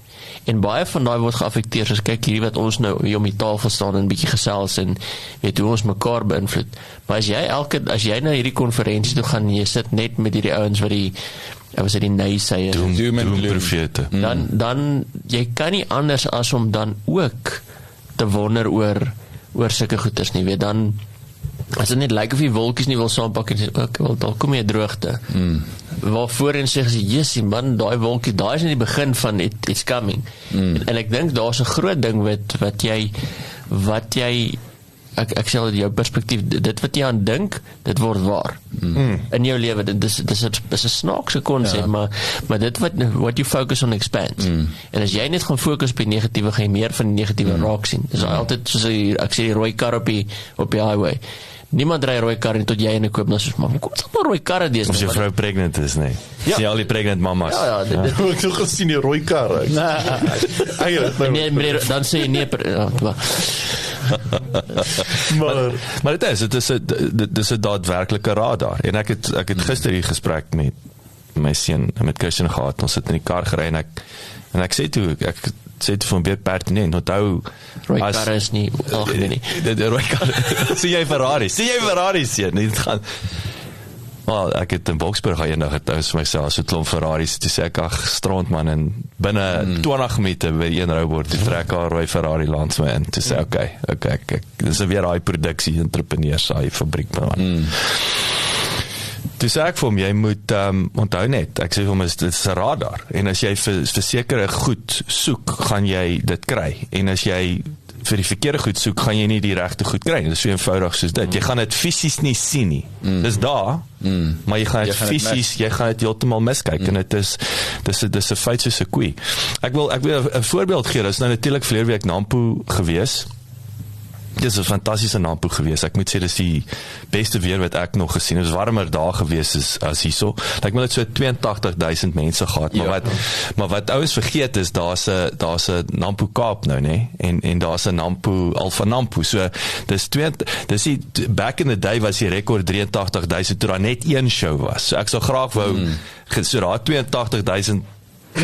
En baie van daai word geaffekteer, soos kyk hierdie wat ons nou hier om die tafel staan en 'n bietjie gesels en weet hoe ons mekaar beïnvloed. Maar as jy na hierdie konferensie toe gaan, jy sit net met hierdie ouens wat die naysayers, doemprofete. Dan jy kan nie anders as om dan ook te wonder oor sulke goeders nie, weet, dan as dit net lyk of die wolkies nie wil saampak en sê, ok, wel, daar kom jy droogte. Waarvoor en sê jy, jessie man, daai wolkie, daai is in die begin van it's coming. En ek dink daar's 'n groot ding wat jy ek sê jou perspektief, dit wat jy aan dink, dit word waar. In jou lewe, dis 'n snaakse konsep, maar dit what you focus on expands. En as jy net gaan fokus op die negatiewe, gaan jy meer van die negatiewe raak sien. Dis altyd soos ek sê die rooi kar op die highway. Niemand ry rooi kar en tot jy in koop, dan soos, maar kom ons maar rooi karre dis. Of jy vrou pregnant is, nee. Ja. Sien al die pregnant mamas. Ja, dit ek het gesien die rooi karre. Nee, dan sê jy nee, maar dit is 'n daadwerklike radar. En ek het gister hier gesprek met my seun en met Christian gehad. Ons het in die kar gery en ek sê toe vir hom weer pertinent, onthou rooi karre is nie algemeen nie. Die rooi karre. Sien jy Ferrari seun, dit gaan Wel, ek het in Boksburg eendag het vir myself so 'n klomp Ferraris, toe sê ek, ag, strand man, en binne 20 minute by een roubord, toe trek haar rooi Ferrari langs my in, toe sê okay, dis weer daai produksie entrepreneurs, daai fabriek man. Toe sê ek vir hom, jy moet onthou net, ek sê vir hom, dit is 'n radar, en as jy vir sekere goed soek, gaan jy dit kry, en as jy vir die verkeerde goed soek, gaan jy nie die regte goed kry. Dit is so eenvoudig soos dit. Jy gaan dit fisies nie sien nie. Dis daar, maar jy gaan dit fisies, jy gaan dit heeltemal miskyk, en dit is 'n feit soos 'n koei. Ek wil 'n voorbeeld gee, dit is nou natuurlik verlede week Nampo gewees. Dit is 'n fantastiese Nampo gewees. Ek moet sê, dis die beste weer wat ek nog gesien het. Dit was warmer daar gewees as hierso. Ek wil dit so 82,000 mense gehad, maar wat ouens vergeet is, daar's 'n Nampo Kaap nou, nê? En daar's 'n Nampo Alpha Nampo. So dis die back in the day was die rekord 83,000 toe daar net een show was. So ek sou graag wou so daar 82,000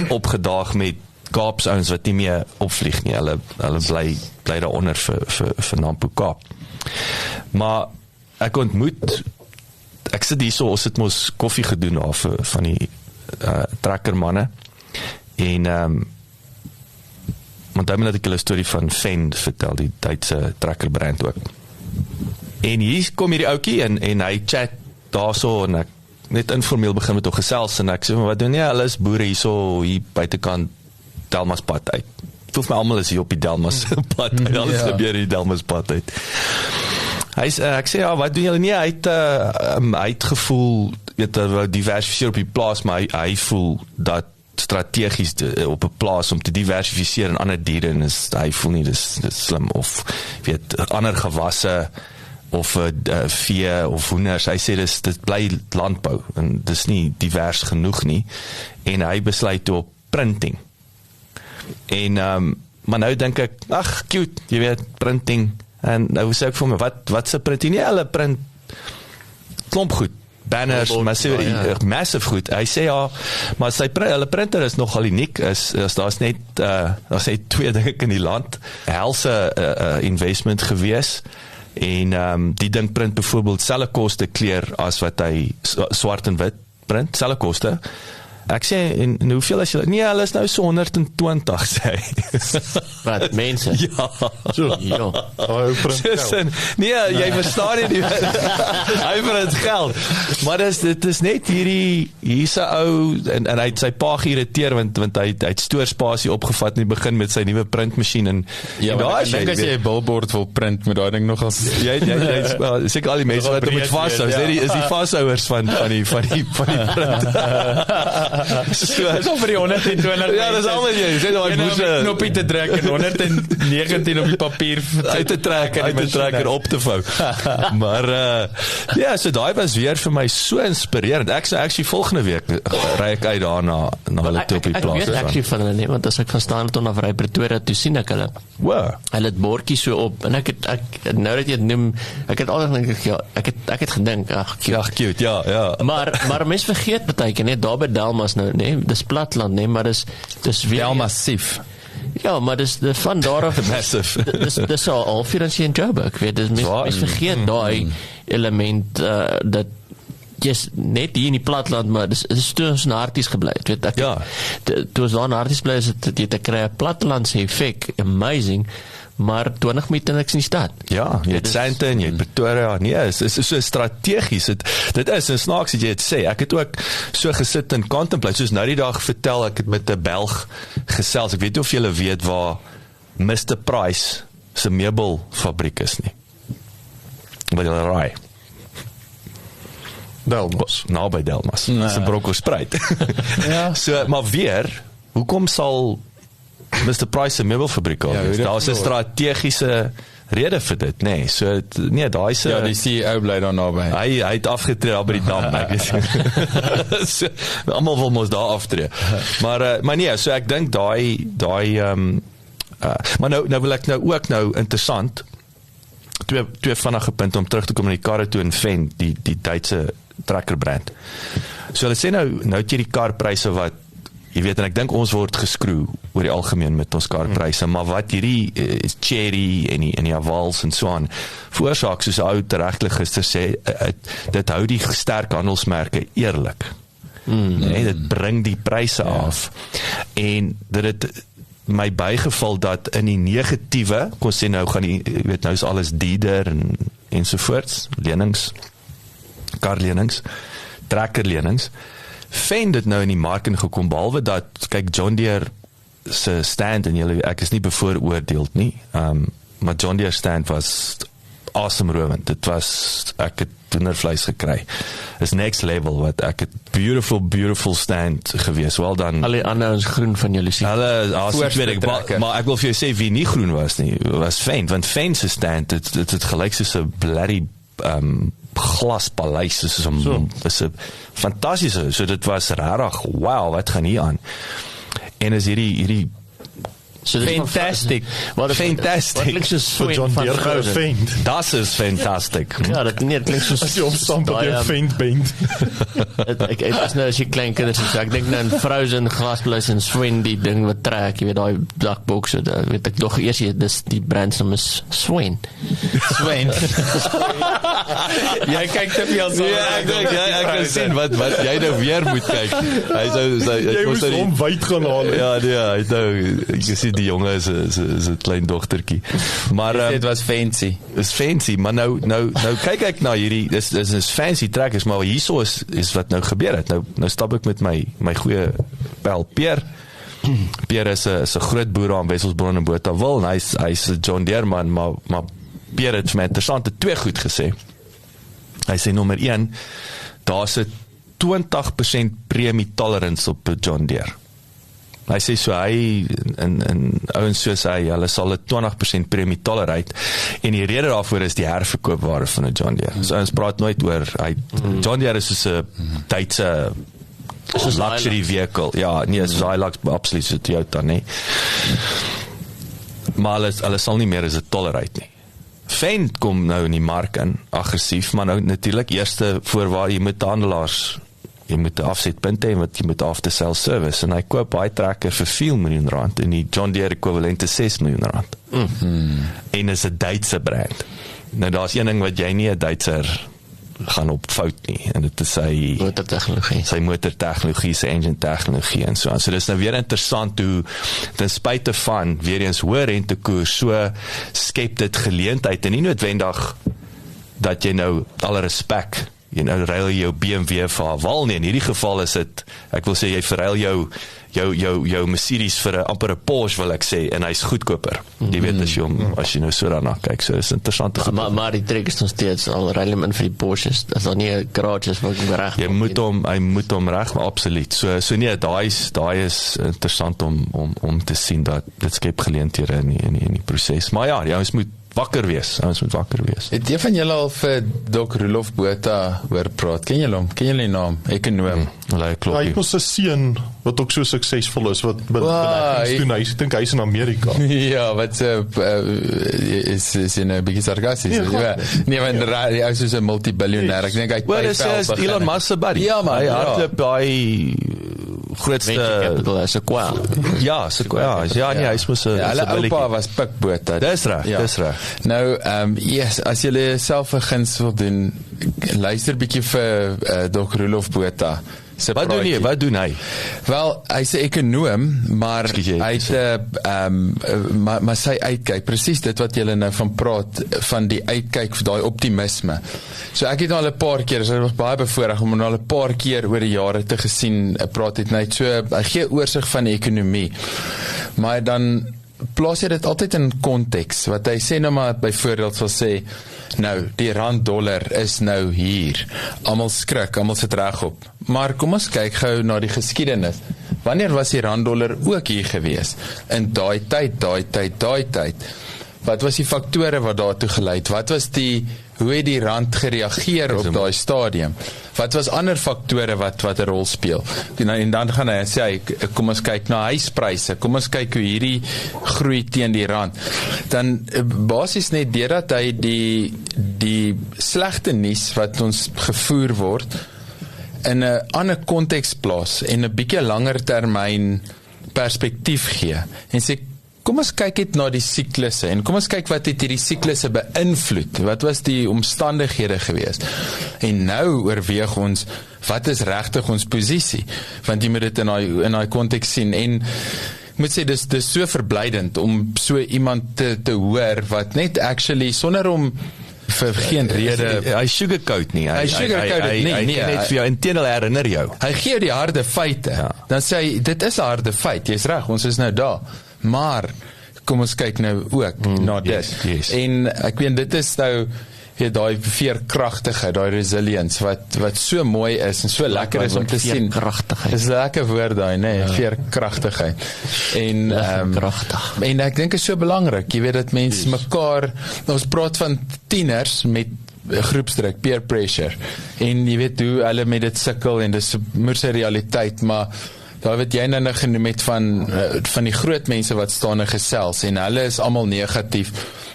opgedaag met Kaapse ouens wat nie meer opvlieg nie. Hulle bly daaronder vir Nampo Kaap. Maar ek sit hierso, ons het mos koffie gedoen af van die trekkermanne, en want dan het ek 'n storie van Fend vertel, die Duitse trekkerbrand ook. En hier kom hierdie ouetjie en hy chat daarso, en ek net informeel begin met hom gesels, en ek sê, wat doen jy? Hulle is boere hierso, hier buitekant Delmas pad uit. Het hoef my allemaal is hier op die Delmas pad uit. Alles gebeur die Delmas pad uit. Ek sê, ja, wat doen julle nie? Hy het gevoel, diversifiseer op die plaas, maar hy voel dat strategies op 'n plaas om te diversifiseer in ander diere, en hy voel nie, dis slim, of ander gewasse, of vee, of hoenders. Hy sê, dit bly landbou, en dis nie divers genoeg nie, en hy besluit op printing. En, maar nou dink ek, ag, cute, jy weet, printing, en nou sê ek vir my, wat se printing? Nie, hulle print klomp goed, banners, massive goed. Hy sê, ja, maar hulle printer is nogal uniek, daar's net 2 dinge in die land, helse investment gewees, en die ding print byvoorbeeld selfe koste kleur as wat hy swart en wit print, selfe koste. Ek sê, en hoeveel is julle? Nee, hulle is nou so 120, sê hy. Wat, mense? Ja. Nee, jy verstaan nie, hy print geld. Maar dit is net hier's 'n ou, en hy het sy pa geïrriteer, want hy het stoorspasie opgevat in die begin met sy nuwe printmasjien, en daar is ek as jy 'n billboard wil print, met daai ding nog as jy seker al die mense wat hom moet vashou, is die vashouers van die print. Dis al vir die 120. Ja, dis almal jy. Sê daai moes knoppie te trek en 119 op die papier uit te trek en op te vou. Maar ja, so daai was weer vir my so inspirerend. Ek sê actually volgende week ry ek uit daarna na hulle toe op die plaas. Ek weet actually van hulle nie, want as ek van Standerton af ry Pretoria toe sien ek hulle. Wow. Hulle het bordjies so op, en ek nou dat jy dit noem, ek het altyd gedink, ja, ek het gedink, ag cute, ja. Maar mense vergeet partykeer net daar by Delmas nou, nee, dis platland, nee, maar dis weer massief. Ja, maar dis van daar af massive. Dis al finansiële Joburg, weet jy, mense vergeet daai element dat jy's net hier in die platland, maar dis toe ons na Harties gebly het, weet ek. Ja. Toe ons daar na Harties bly, is dit jy te kry 'n platlandse effek, amazing, maar 20 meter niks in die stad. Ja, jy het Sandton, jy het Pretoria, nee, is so strategies, dit is, en snaaks dat jy het sê, ek het ook so gesit en contemplate, soos nou die dag vertel, ek het met 'n Belg gesels, ek weet nie of julle weet waar Mr. Price se meubelfabriek is nie, wat julle raai. Delmas. Nou by Delmas, dis 'n Bronkhorstspruit. Ja. So, maar weer, hoekom sal Mr. Price se meubelfabriek al? Daar's 'n strategiese rede vir dit, nee. So nee, daai se die CEO bly daar naby. Hy het afgetree daar by die dam, ek weet. So, almal wil mos daar aftree. Maar nee, so ek dink daai maar nou wil ek ook interessant twee vinnige punte om terug te kom na die karre toe en Fen, die Duitse trekkerbrand. So hulle sê nou het jy die karpryse wat Jy weet, en ek dink ons word geskroe oor die algemeen met ons kaartpryse, maar wat hierdie Cherry en die Avals en so aan veroorsaak, soos 'n ou regtig gister sê, dit hou die sterk handelsmerke eerlik. Nee, dit bring die pryse af. En dit het my bygeval dat in die negatiewe, kon sê nou gaan die, jy weet, nou is alles dieder ensovoorts, lenings, karlenings, trekkerlenings, Fend het nou in die mark ingekom, behalwe dat, kyk, John Deere se stand, en julle, ek is nie bevooroordeeld nie, maar John Deere stand was asemrowend, dit was, ek het toenervleis gekry, is next level, wat ek het beautiful stand gewees, wel dan, al die ander ons groen van julle sien, maar ek wil vir jou sê, wie nie groen was nie, was Fend, want Fend se stand, het gelyk soos 'n bloody glaspaleis, is 'n fantastische, so dit was rarig, wow, wat gaan hier aan, en is hierdie fantastic, fantastic, wat klink soos vir John Deere Fend, das is fantastic, ja, dit klink soos, as jy opstamp op jou Fend bent, ek is nou as jy klein kinders, ek dink nou in Frozen, Glaspaleis en Swen, die ding wat trek, jy weet, die dakbox, weet ek nog eers, dis die brandsnaam is Swen, jy kyk te veel so, ek kan sien, wat jy nou weer moet kyk, jy moes hom wyd gaan haal, ja, hy het nou, jy sien die jonge is 'n klein dogtertjie. Maar dit was fancy. Is fancy, maar nou kyk ek na hierdie dis fancy trekkers, maar hierso is wat nou gebeur het. Nou stap ek met my goeie pel Peer. Peer is 'n groot boer aan Wesselsbron en Botawil, en hy's 'n John Deere man, maar Peer het vir my interessante twee goed gesê. Hy sê nommer 1, daar's 'n 20% premie tolerance op John Deere. Hy sê so, hy, en ouens soos hy, hulle sal 'n 20% premie tolerate, en die rede daarvoor is die herverkoopwaarde van 'n John Deere. So ons praat nooit oor, John Deere is soos 'n Duitse luxury vehicle, ja, nie as Hilux, absoluut so Toyota, nie. Maar hulle sal nie meer as 'n tolerate nie. Fend kom nou in die mark in, aggressief, maar nou natuurlik eerste voorwaar, jy moet handelaars, jy moet 'n afsetpunt hê, want jy moet after-sale service, en hy koop baie trekker vir R4 miljoen, en die John Deere ekwivalent is R6 miljoen. En is 'n Duitse brand. Nou daar's een ding wat jy nie 'n Duitser gaan op fout nie, en dit is sy motortegnologie, sy engine tegnologie en so aan. So dis nou weer interessant hoe, ten spyte van, weer eens hoë rentekoers, so skep dit geleentheid, en nie noodwendig dat jy nou alle respek, jy nou ruil jou BMW vir Haval nie, in hierdie geval is dit, ek wil sê, jy verruil jou Mercedes vir amper 'n Porsche, wil ek sê, en hy's goedkoper. Jy weet, as jy nou so daarna kyk, so is interessant. Maar die trek is nog steeds, al ruil hom in vir die Porsches, as daar nie 'n garage is, wat ek reg. Hy moet hom reg, maar absoluut. So nee, daai is interessant om te sien dat dit skep geleenthede in die proses. Maar ja, ons moet wakker wees. Het jy van julle al vir Dok Roelof Botha hoor praat? Ken julle hom? Ken julle die naam? Ekonoom. Hy het ons 'n seun wat ook so suksesvol is, wat beleggings doen. Hy dink hy's in Amerika. Ja, wat is in 'n bietjie sarkasties. Nee, maar hy is so 'n multibiljonair. Ek dink hy is Elon Musk se buddy. Ja, maar hy hardloop daai grootste Sequoia. Ja, Sequoia. Ja, nee, hy's mos 'n hulle oupa was Pik Botha. Dis reg. Nou, yes, as julle self 'n guns wil doen, luister bietjie vir Dok Roelof Botha. Wat doen hy? Wel, hy's 'n ekonoom, maar hy maar sy uitkyk, presies dit wat julle nou van praat, van die uitkyk vir daai optimisme. So ek het al 'n paar keer, so was baie bevoorreg om al 'n paar keer oor die jare te gesien, praat het net so, hy gee oorsig van die ekonomie. Maar dan plaas jy dit altyd in konteks, wat hy sê nou maar byvoorbeeld sal sê, nou, die rand-dollar is nou hier, almal skrik, almal sit regop, maar kom ons kyk gou na die geskiedenis, wanneer was die rand-dollar ook hier gewees, in daai tyd, wat was die faktore wat daartoe gelei het, hoe het die rand gereageer op daai stadium, wat was ander faktore wat 'n rol speel, en dan gaan hy sê, kom ons kyk na huispryse, kom ons kyk hoe hierdie groei teen die rand, dan basies net deurdat hy die slegte nuus wat ons gevoer word, in 'n ander konteks plaas en 'n bietjie langer termyn perspektief gee en sê kom ons kyk net na die siklusse en kom ons kyk wat het hierdie siklusse beïnvloed, wat was die omstandighede gewees en nou oorweeg ons wat is regtig ons posisie, want jy moet dit in daai konteks sien en ek moet sê, dis so verblydend om so iemand te hoor wat net actually sonder om vir geen rede hy sugarcoat nie. Hy sugarcoat dit nie. Hy net vir jou inteendeel herinner jou. Hy gee die harde feite. Dan sê hy dit is 'n harde feit. Jy's reg, ons is nou daar. Maar kom ons kyk nou ook na dit. Yes. En ek weet dit is nou daai veerkragtigheid, daai resilience wat so mooi is en so lekker is om te sien. Dis 'n lekker woord daai, nee, veerkragtigheid. En en ek dink is so belangrik, jy weet dat mense mekaar, ons praat van tieners met groepsdruk, peer pressure. En jy weet hoe hulle met dit sukkel en dis moer sy realiteit, maar daar wat jy nou genoem het van die groot mense wat staan en gesels en hulle is almal negatief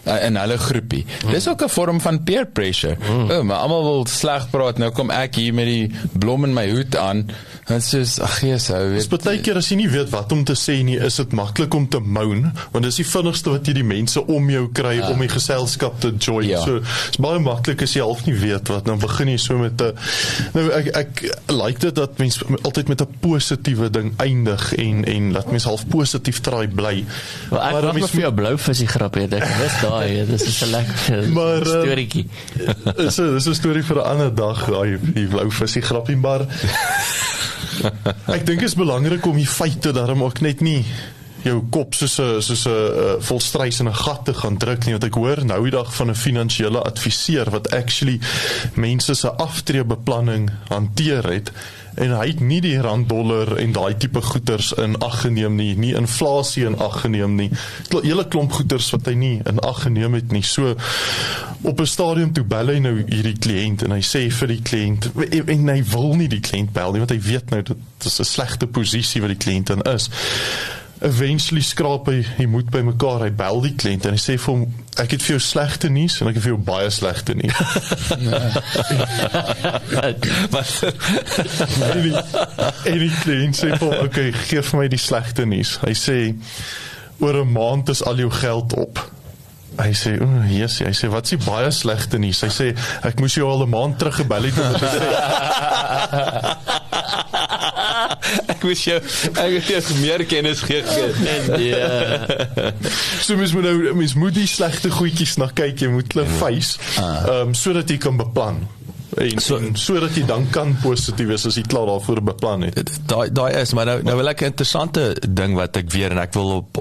in hulle groepie. Dis ook 'n vorm van peer pressure. Maar almal wil sleg praat, nou kom ek hier met die blom in my hoed aan. En soos, ag Jesus, weet. Dis baie keer as jy nie weet wat om te sê nie, is dit maklik om te moan, want dis die vinnigste wat jy die mense om jou kry om die geselskap te join. So, is baie maklik as jy half nie weet wat, dan begin jy so met 'n nou ek like dit dat mense altyd met 'n positiewe ding eindig en laat mense half positief try bly. Maar ek wag vir jou blou visie grap hê, ek wist daai, dis is 'n lekker storieetjie. Dis 'n storie vir 'n ander dag, daai blou visie grappie, maar ek dink is belangrik om die feite daarom ook net nie jou kop soos 'n volstrys in 'n gat te gaan druk nie, want ek hoor nou die dag van 'n finansiële adviseur wat actually mense se aftreebeplanning hanteer het en hy het nie die randdollar en daai tipe goeders in ag geneem nie inflasie in ag geneem nie, hele klomp goeders wat hy nie in ag geneem het nie. So op 'n stadium toe bel hy nou hierdie kliënt en hy sê vir die kliënt en hy wil nie die kliënt bel nie, want hy weet nou dit is 'n slegte posisie wat die kliënt in is. Eventually skraap hy moed by mekaar, hy bel die kliënt en hy sê vir hom, ek het vir jou slegte nuus en ek het vir jou baie slegte nuus. En die kliënt sê vir hom, okay, geef my die slegte nuus. Hy sê, oor 'n maand is al jou geld op. Hy sê, hy sê, wat is die baie slegte nuus? Hy sê, ek moes jou al 'n maand terug gebel het om te sê. Ek moes jou meer kennis gee. So mens moet die slegte goedjies na kyk, jy moet hulle face, sodat jy kan beplan. En sodat jy dan kan positief wees as jy klaar daarvoor beplan het. Daai is, maar nou wil ek 'n interessante ding wat ek weer, en ek wil op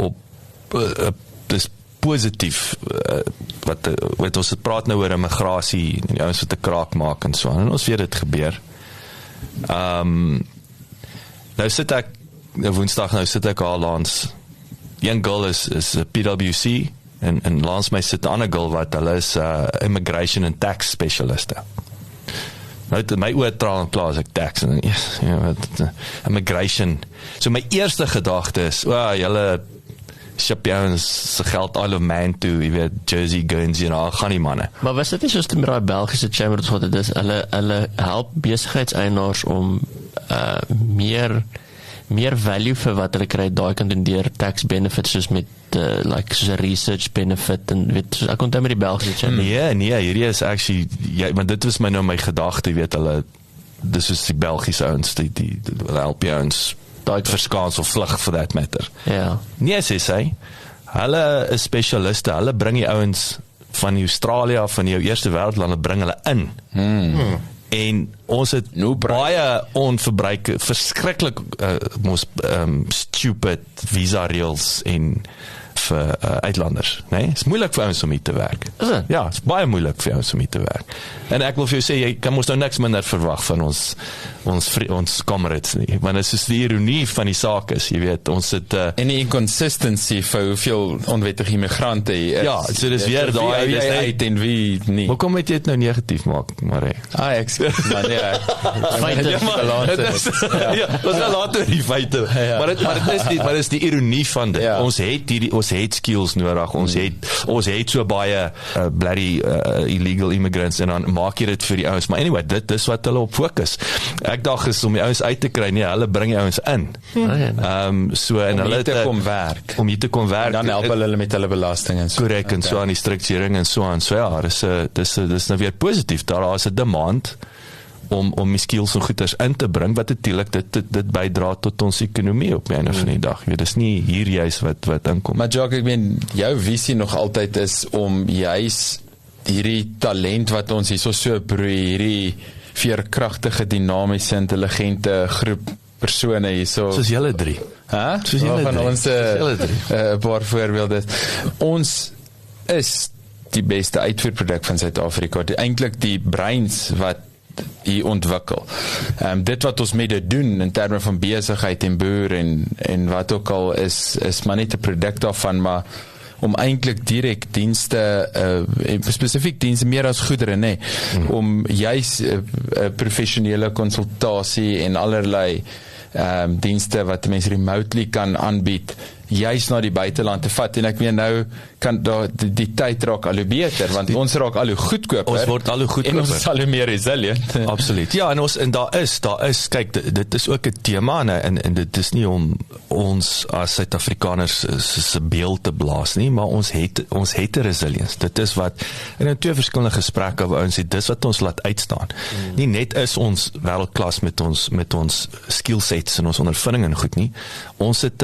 dis positief, wat ons het praat nou oor immigrasie, en die ouens wat 'n kraak maak en so, en ons weet dit gebeur. Nou sit ek, woensdag nou sit ek al langs, een girl is PwC, en langs my sit 'n ander girl wat hulle is immigration and tax specialiste. Nou my oor traal klaar as ek tax, en immigration, so my eerste gedagte is, julle ship jou se geld al of man toe, jy weet, Jersey, Guernsey, gaan die manne. Maar was dit nie soos met die Belgiese chamber, dit is, hulle help besigheidseienaars om meer value vir wat hulle kry, daai kan doen deur tax benefits, soos met soos 'n research benefit, en weet, ek onthou met die Belgiese chamber. Nee, hierdie is actually, maar dit was my gedagte, weet hulle, dis is die Belgiese ouens, die help jou ouens, daai verskaans of vlug for that matter. Ja. Nee, sê, hulle is specialiste, hulle bring die ouens van Australië, van jou eerste wêreldlande, bring hulle in. En ons het baie verskriklik stupid visa reels en vir uitlanders, nee? Is moeilik vir ons om hier te werk. Is dit? Ja, is baie moeilik vir ons om hier te werk. En ek wil vir jou sê, jy kan ons nou niks minder verwag van ons comrades nie, want dit is die ironie van die saak is, jy weet, ons het en die inconsistency vir hoeveel onwettige immigrante hier is. Ja, so dis weer daai, wie uit en wie nie. Maar kom met jy dit nou negatief maak, Marie? Maar nee, feite. Ja, ons gaan later die feite. Maar dit is die ironie van dit. Ons het ons het skills nodig, ons het so baie bloody illegal immigrants, en dan maak jy dit vir die ouens, maar anyway, dit is wat hulle op fokus. Ek dink is om die ouens uit te kry, nee, hulle bring die ouens in. So, en om hulle hier te kom werk. Om hier te kom werk. Dan help hulle met hulle belasting en so. Korrek, en so aan die strukturering en so aan. So ja, dis nou weer positief, daar is 'n demand om die skills en goeders in te bring, wat natuurlik dit bydra tot ons ekonomie op die einde van die dag. Dit is nie hier juist wat inkom. Maar Jacques, ek meen, jou visie nog altyd is om juist hierdie talent wat ons hier so broei, hierdie veerkragtige, dinamiese, intelligente groep persone hier so. Soos julle drie. Soos julle van ons 'n paar voorbeelde. Ons is die beste uitvoerproduk van Suid-Afrika. Eintlik die breins wat hier ontwikkel. Dit wat ons met dit doen in terme van besigheid en boer en wat ook al is maar net 'n produk daarvan, maar om eintlik direk dienste, spesifiek dienste meer as goedere, nee, om juist professionele konsultasie en allerlei dienste wat mense remotely kan aanbied, juist na die buiteland te vat, en ek meen nou kan die tyd raak al hoe beter, want ons raak al hoe goedkoper, ons word al hoe goedkoper, en ons is al hoe meer resilient. Absoluut, ja, en daar is, kyk, dit is ook 'n tema, en dit is nie om ons as Suid-Afrikaners se beeld te blaas nie, maar ons het 'n resilience, dit is wat, en in 2 verskillende gesprekke waar ons het, dis wat ons laat uitstaan, nie net is ons wêreldklas met ons skillsets en ons ondervinding en goed nie, ons het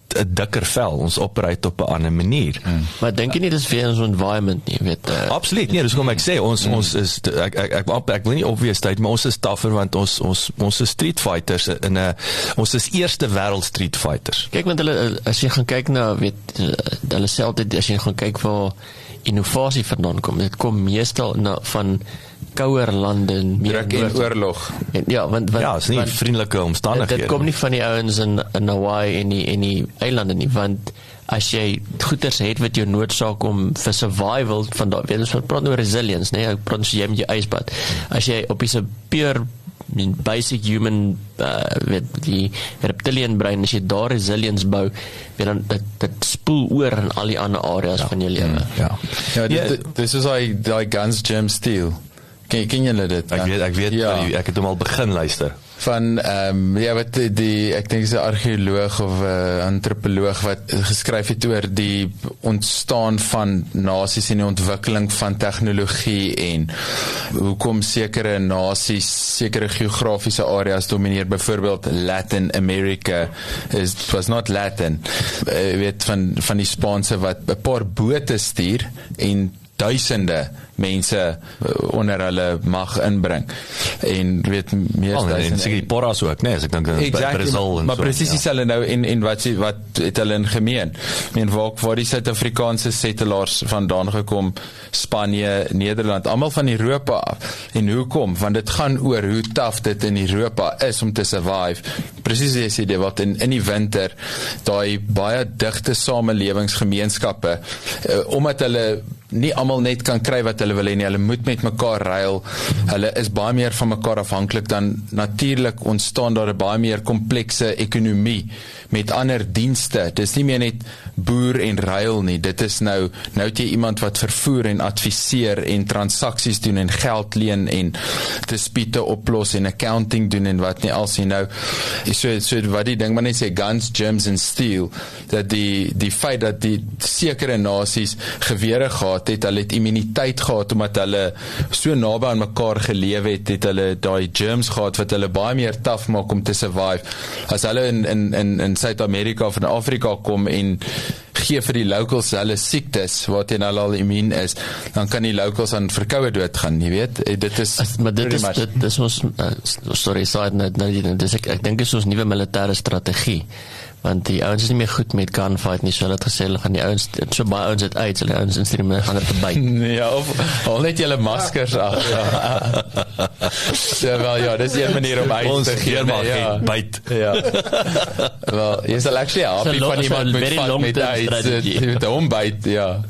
'n dikker vel, ons operate op 'n ander manier. Maar dink jy nie dis vir ons environment nie, weet Absoluut, nee, dis kom ek sê, ons is, ek wil nie obvious tyd, maar ons is tougher, want ons is street fighters, ons is eerste wêreld street fighters. Kyk, want hulle, as jy gaan kyk na, hulle sê altyd, as jy gaan kyk waar innovasie vandaan kom, dit kom meestal van kouer lande, druk en oorlog. Ja, want is nie vriendelike omstandighede. Dit kom nie van die ouens in Hawaii en die eilande nie, want as jy goeders het wat jou noodsaak om vir survival van daai, weet ons praat oor resilience, nee, ek praat jy met jou ysbad. As jy op die pure basic human die reptilian brein, as jy daar resilience bou, dan dit spoel oor in al die ander areas van jou lewe. Dis is die Guns Gem Steel. Ken julle dit? Ek weet, ek het hom al begin luister. Van, wat ek dink is 'n argeoloog of 'n antropoloog wat geskryf het oor die ontstaan van nasies en die ontwikkeling van tegnologie en hoekom sekere nasies, sekere geografiese areas domineer, byvoorbeeld Latin America was not Latin, weet van die Spaanse wat 'n paar bote stuur en duisende mense onder hulle mag inbring, en weet meer en seker die porras ook, nee, as ek dink Brazil, maar presies dieselfde nou, en wat het hulle in gemeen? Ek meen, waar die Suid-Afrikaanse settlers vandaan gekom, Spanje, Nederland, almal van Europa af, en hoekom? Want dit gaan oor hoe tough dit in Europa is om te survive, presies as jy sê, wat in die winter, daai baie digte samelewingsgemeenskappe, omdat hulle nie almal net kan kry wat hulle wil hê nie, hulle moet met mekaar ruil, hulle is baie meer van mekaar afhanklik, dan natuurlik ontstaan daar 'n baie meer komplekse ekonomie met ander dienste. Dis nie meer net boer en ruil nie, dit is nou het jy iemand wat vervoer en adviseer en transaksies doen en geld leen en dispute oplos en accounting doen en wat nie als nie. Nou so wat die ding maar net sê, guns, gems en steel, dat die feit dat die sekere nasies gewere gehad het, hulle het immuniteit gehad omdat hulle so naby aan mekaar geleef het hulle daai germs gehad wat hulle baie meer tough maak om te survive. As hulle in Suid-Amerika of in Afrika kom en gee vir die locals hulle siektes waarteen hulle al immuun is, dan kan die locals aan verkoue doodgaan, jy weet. Dit is maar dit is ons sorry, side note, ek dink dit is ons nuwe militêre strategie, want die ouens is nie meer goed met gunfight nie, so hulle het gesê, hulle gaan die ouens, so baie ouens het uit, so die ouens instrumente gaan het byt. Ja, of al net julle maskers af. Ja, wel ja, dis 'n manier om uit te gee, maar geen byt. Ja. Wel, jy sal actually happy van iemand met vat met uit, met hom byt, ja.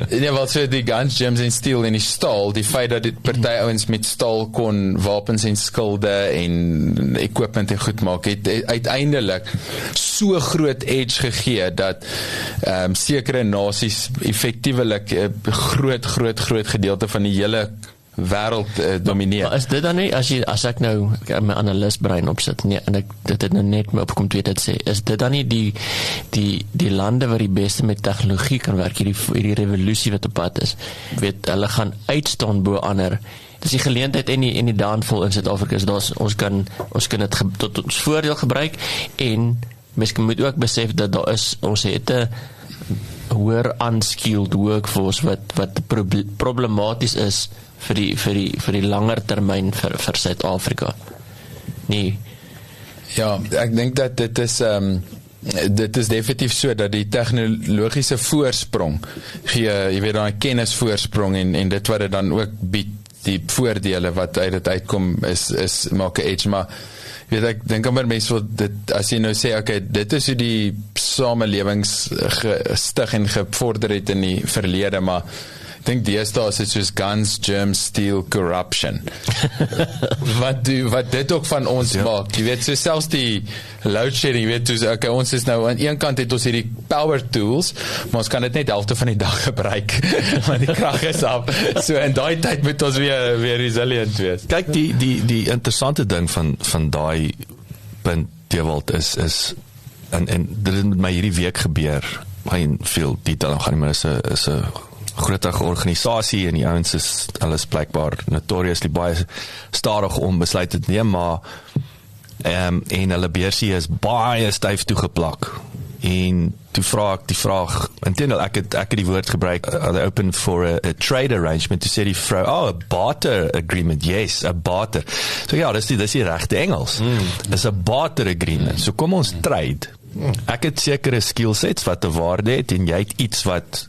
Ja, wel, so die guns, gems en steel en die staal, die feit dat die party ouens met staal kon wapens en skilde en equipment en goed maak, het uiteindelik so groot edge gegee dat sekere nasies effektiewelik groot gedeelte van die hele wêreld domineer. Maar is dit dan nie, as ek nou my analistbrein opsit, nee, en dit het nou net my opkom twee dit sê, is dit dan nie die lande wat die beste met tegnologie kan werk, hierdie revolusie wat op pad is, hulle gaan uitstaan bo ander. Dis die geleentheid en die downfall in Suid-Afrika is, ons kan dit tot ons voordeel gebruik, en mens moet ook besef dat ons het 'n hoër unskilled workforce wat problematies is vir die langer termyn vir Suid-Afrika. Nee. Ja, ek dink dat dit is definitief so dat die tegnologiese voorsprong gee, jy weet, daai kennisvoorsprong en dit wat dit dan ook bied, die voordele wat uit dit uitkom is maak 'n edge, maar weet ek dink amper mense wil dit, as jy nou sê, okay, dit is hoe die samelewings gestig en gevorder het in die verlede, maar ek dink deesdae is dit soos guns, germs, steel, corruption. wat dit ook van ons maak, jy weet, so selfs die load shedding, jy weet, dus, okay, ons is nou, aan een kant het ons hierdie power tools, maar ons kan dit net helfte van die dag gebruik, want die krag is af, so in daai tyd moet ons weer resilient wees. Kyk, die interessante ding van daai punt, Dewald, is en dit het met my hierdie week gebeur, geen veel detail gaan nie, maar is 'n groter organisasie en die ouens hulle is blykbaar notoriously baie stadig om besluite te neem, maar en hulle beursie is baie styf toegeplak. En toe vra ek die vraag, intendeel ek het die woord gebruik, are they open for a trade arrangement? Toe sê die vrou, a barter agreement, yes, a barter. So ja, dis die regte Engels. Dis 'n barter agreement. So kom ons trade. Ek het sekere skillsets wat 'n waarde het en jy het iets wat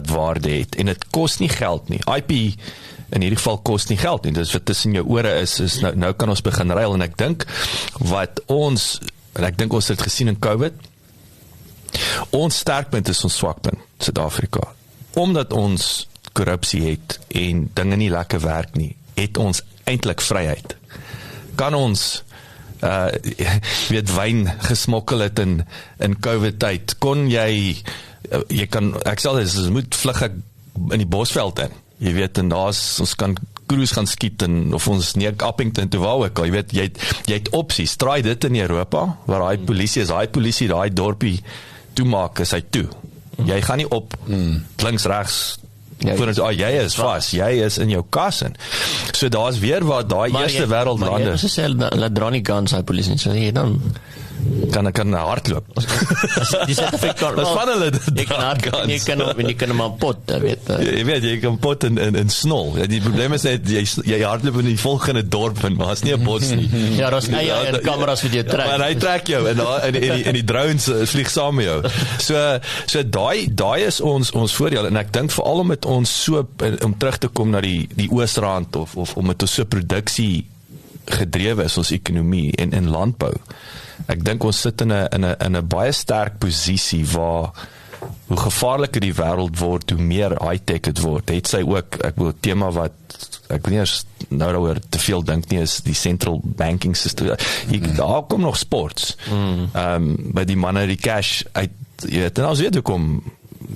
waarde het, en dit kos nie geld nie. IP in hierdie geval kos nie geld nie, dis wat tussen jou ore is nou kan ons begin ruil, en ek dink ons het gesien in COVID, ons sterkpunt is ons swakpunt, Suid-Afrika. Omdat ons korrupsie het, en dinge nie lekker werk nie, het ons eintlik vryheid. Kan ons wyn gesmokkel het in COVID tyd, kon jy kan, ek sal dit, moet vlug ek in die Bosveld in, jy weet, en ons kan cruise gaan skiet, of ons neek Appington toe waar ook al, jy weet, jy het opsies, draai dit in Europa, waar daai polisie, daai dorpie toemaak, is hy toe. Jy gaan nie op, links, rechts, jy is vas, jy is in jou kas in. So daar is weer waar daai eerste wêreldlande. Maar jy sê, hulle dra nie guns, hy polisie, so jy dan kan hardloop. Die Suid-Afrika, wat van hulle jy kan hom aan pot, weet. Jy weet, jy kan pot in snol. Die probleem is net, jy hardloop in die volgende dorp, maar is nie 'n bos nie. Ja, daar is eie kameras vir jou trek. Maar hy trek jou, en die drones vlieg saam met jou. So daai is ons voordeel, en ek dink veral om met ons so, om terug te kom na die Oosrand, of om met ons so produksie gedrewe is, ons ekonomie, en landbou. Ek dink ons sit in 'n baie sterk posisie waar hoe gevaarliker die wêreld word, hoe meer high-tech het word. Het sy ook, ek wil tema wat ek weet nie eers nou daaroor te veel dink nie, is die central banking system. Daar kom nog sports. By die manne die cash uit, jy weet, en ons weet hoekom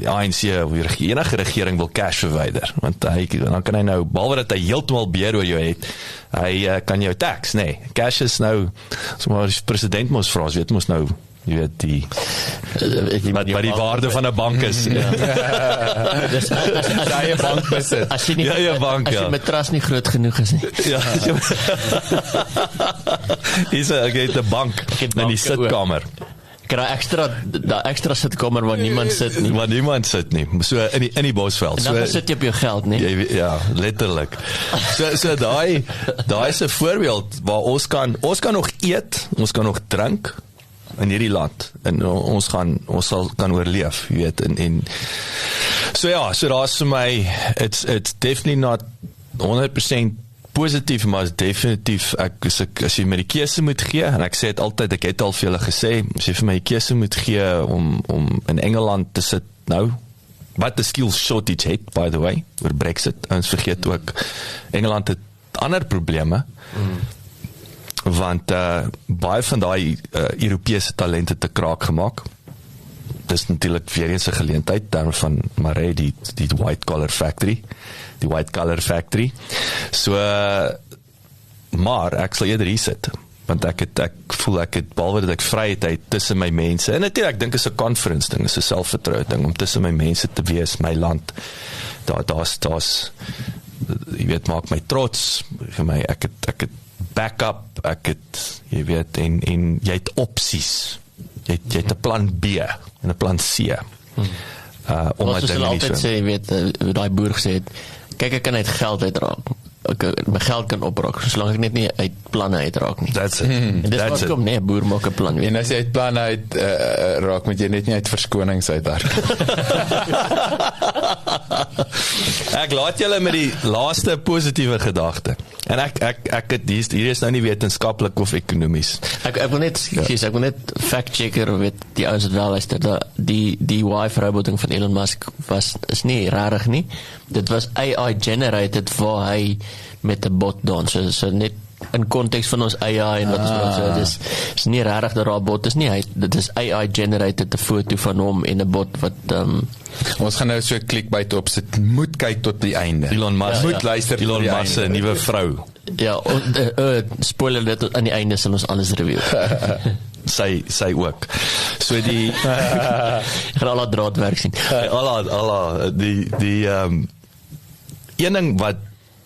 ANC, enige regering wil cash verwyder, want dan kan hy nou, behalwe dat hy heeltemal beheer oor jou het, hy kan jou tax, nee, cash is nou, sommer die president moes vra, weet moes nou, jy weet, wat die waarde van 'n bank is. Daai bank besit. As jy met trust nie groot genoeg is nie. Ja. Ek het 'n bank in die sitkamer. Daai ekstra sitkamer waar niemand sit nie. Waar niemand sit nie. So in die Bosveld. En dan sit jy op jou geld, nie? Ja, letterlik. So daai is 'n voorbeeld waar ons kan nog eet, ons kan nog drink in hierdie land, en ons sal kan oorleef, jy weet, en so daar's vir my, it's definitely not 100% positief, maar is definitief, as jy my die keuse moet gee, en ek sê het altyd, ek het al vir julle gesê, as jy vir my die keuse moet gee om in Engeland te sit, nou, wat die skills shortage het, by the way, oor Brexit, ons vergeet ook, Engeland het ander probleme, want baie van daai Europese talente te kraak gemaak. Dis natuurlik weer eens 'n geleentheid terme van Maree, die white collar factory. So maar ek sal eerder hier sit, want ek voel ek het behalwe dat ek vryheid het tussen my mense, en natuurlik ek dink is 'n conference ding, is 'n selfvertroue ding om tussen my mense te wees, my land. Daar's jy weet, maak my trots vir my, ek het backup, jy weet, en jy het opsies. Jy het 'n plan B en 'n plan C. Omdat jy altyd sê, jy weet, daai boer gesê het, kyk, ek kan uit geld uitraak. My geld kan opraak, solank ek net nie uit planne uitraak nie. That's it. En dis wat kom, nee, boer maak 'n plan. En as jy uit planne uitraak, moet jy net nie uit verskonings uitraak. Ek laat julle met die laaste positiewe gedagte. En ek hier is nou nie wetenskaplik of ekonomies. Ek wil net fact-checker, weet, die ouens het wel luister, die wife-roboting van Elon Musk is nie rarig nie. Dit was AI-generated waar hy met 'n bot dans, so net in konteks van ons AI en wat ons is nie rarig dat daar bot is nie, dit is AI-generated 'n foto van hom en 'n bot wat ons gaan nou so 'n clickbait opsit, moet kyk tot die einde. Elon Musk moet luister tot die einde. Elon Musk se nuwe vrou. Ja, spoiler dit aan die einde sal ons alles reveal. sy ook. So die gaan al die draadwerk sien. Die een ding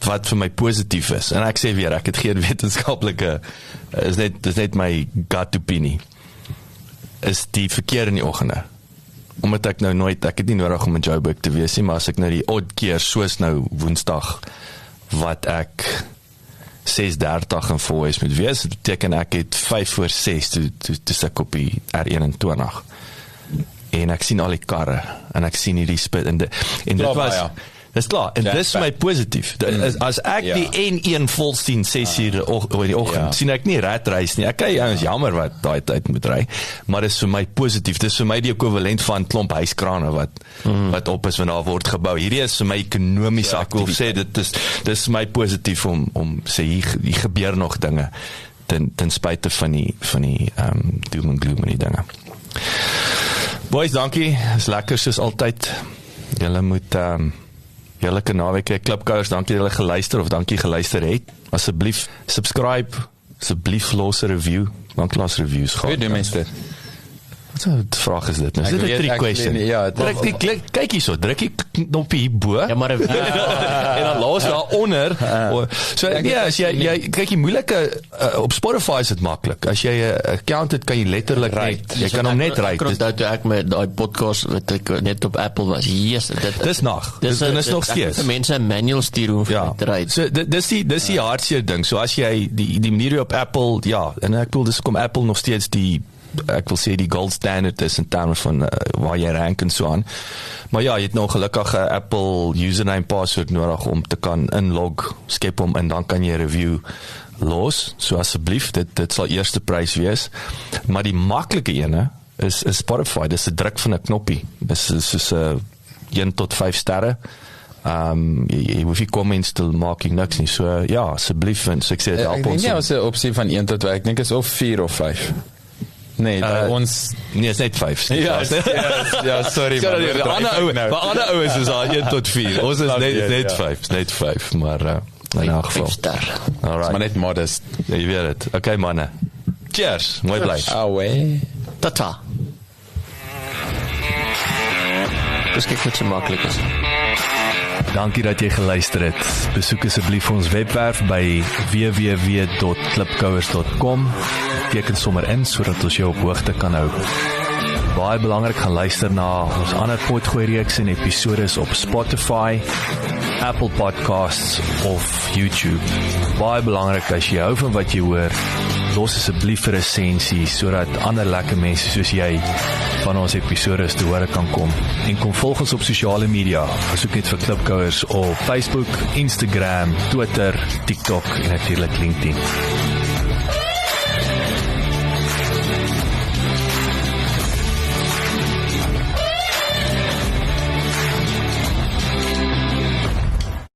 wat vir my positief is, en ek sê weer, ek het geen wetenskaplike, is net my gut opinie, is die verkeer in die oggende. Omdat ek het nie nodig om in Joburg te wees nie, maar as ek nou die odd keer, soos nou Woensdag, wat ek 6:30 in Volhuis moet wees, dit beteken ek het 5:06 toe sit ek op die R21. En ek sien al die karre, en ek sien hierdie spit, en dit was... Dis klaar, en dis my positief. As ek die N1 vol sien 6:00 oor die oggend, sien ek nie ratreis nie. Ek kry ouens jammer wat daai tyd moet ry, maar dis vir my positief. Dis vir my die ekwivalent van klomp huiskrane wat op is, wanneer daar word gebou. Hierdie is vir my ekonomies, ek wil sê, dis my positief om sê, hier gebeur nog dinge, ten spyte van die doom and gloom en die dinge. Boys, dankie, is lekker soos altyd. Julle moet... Heerlike naweek, Klipkouers, dankie dat julle geluister of dankie geluister het. Asseblief subscribe, asseblief los 'n review, want los reviews gaan. Hoe doen mense dit? Wat 'n vraag is dit nou? Is dit 'n trick question? Ja, kyk hierso, druk die knoppie hierbo. Ja, maar en dan los daaronder. So ja, as jy kyk, die moeilike op Spotify is dit maklik. As jy 'n account het, kan jy letterlik jy kan hom net ry. Ek onthou toe ek met daai podcast wat ek net op Apple was. Yes, dis nog. Dis nog steeds. Mense manual stuur hoe te ry. So dis die hartseer ding. So as jy die manier op Apple, en ek bedoel dis kom Apple nog steeds ek wil sê die gold standard is in terme van waar jy rank en so aan. Maar ja, jy het nou gelukkig 'n Apple username password nodig om te kan inlog, skep hom en dan kan jy review los. So asseblief, dit sal eerste prys wees. Maar die maklike ene is Spotify. Dis 'n druk van 'n knoppie. Dis soos 1 tot 5 sterre. Jy hoef nie comments te maak niks nie. So ja, asseblief, en so ek sê dit help ons. Ek dink nie is 'n opsie van 1 tot 5. Ek dink is of 4 of 5. Nee, ons... Nee, is net 5. Ja, sorry, man. Maar ander ouens is al 1 tot 4. Ons is net 5, maar in elk geval. Alright. Maar net modest. Ja, jy weet het. Okay, manne. Cheers. Mooi bly. Away. Tata. Dis kyk wat so maklik is. Dankie dat jy geluister het. Besoek asseblief ons webwerf by www.klipkouers.com. Teken sommer in sodat ons jou op hoogte kan hou. Baie belangrik, gaan luister na ons ander potgooi reeks en episodes op Spotify, Apple Podcasts of YouTube. Baie belangrik, as jy hou van wat jy hoor, los asseblief 'n resensie sodat ander lekker mense soos jy van ons episodes te hore kan kom. En kom volg ons op sosiale media. Soek net vir Klipkouers op Facebook, Instagram, Twitter, TikTok en natuurlik LinkedIn.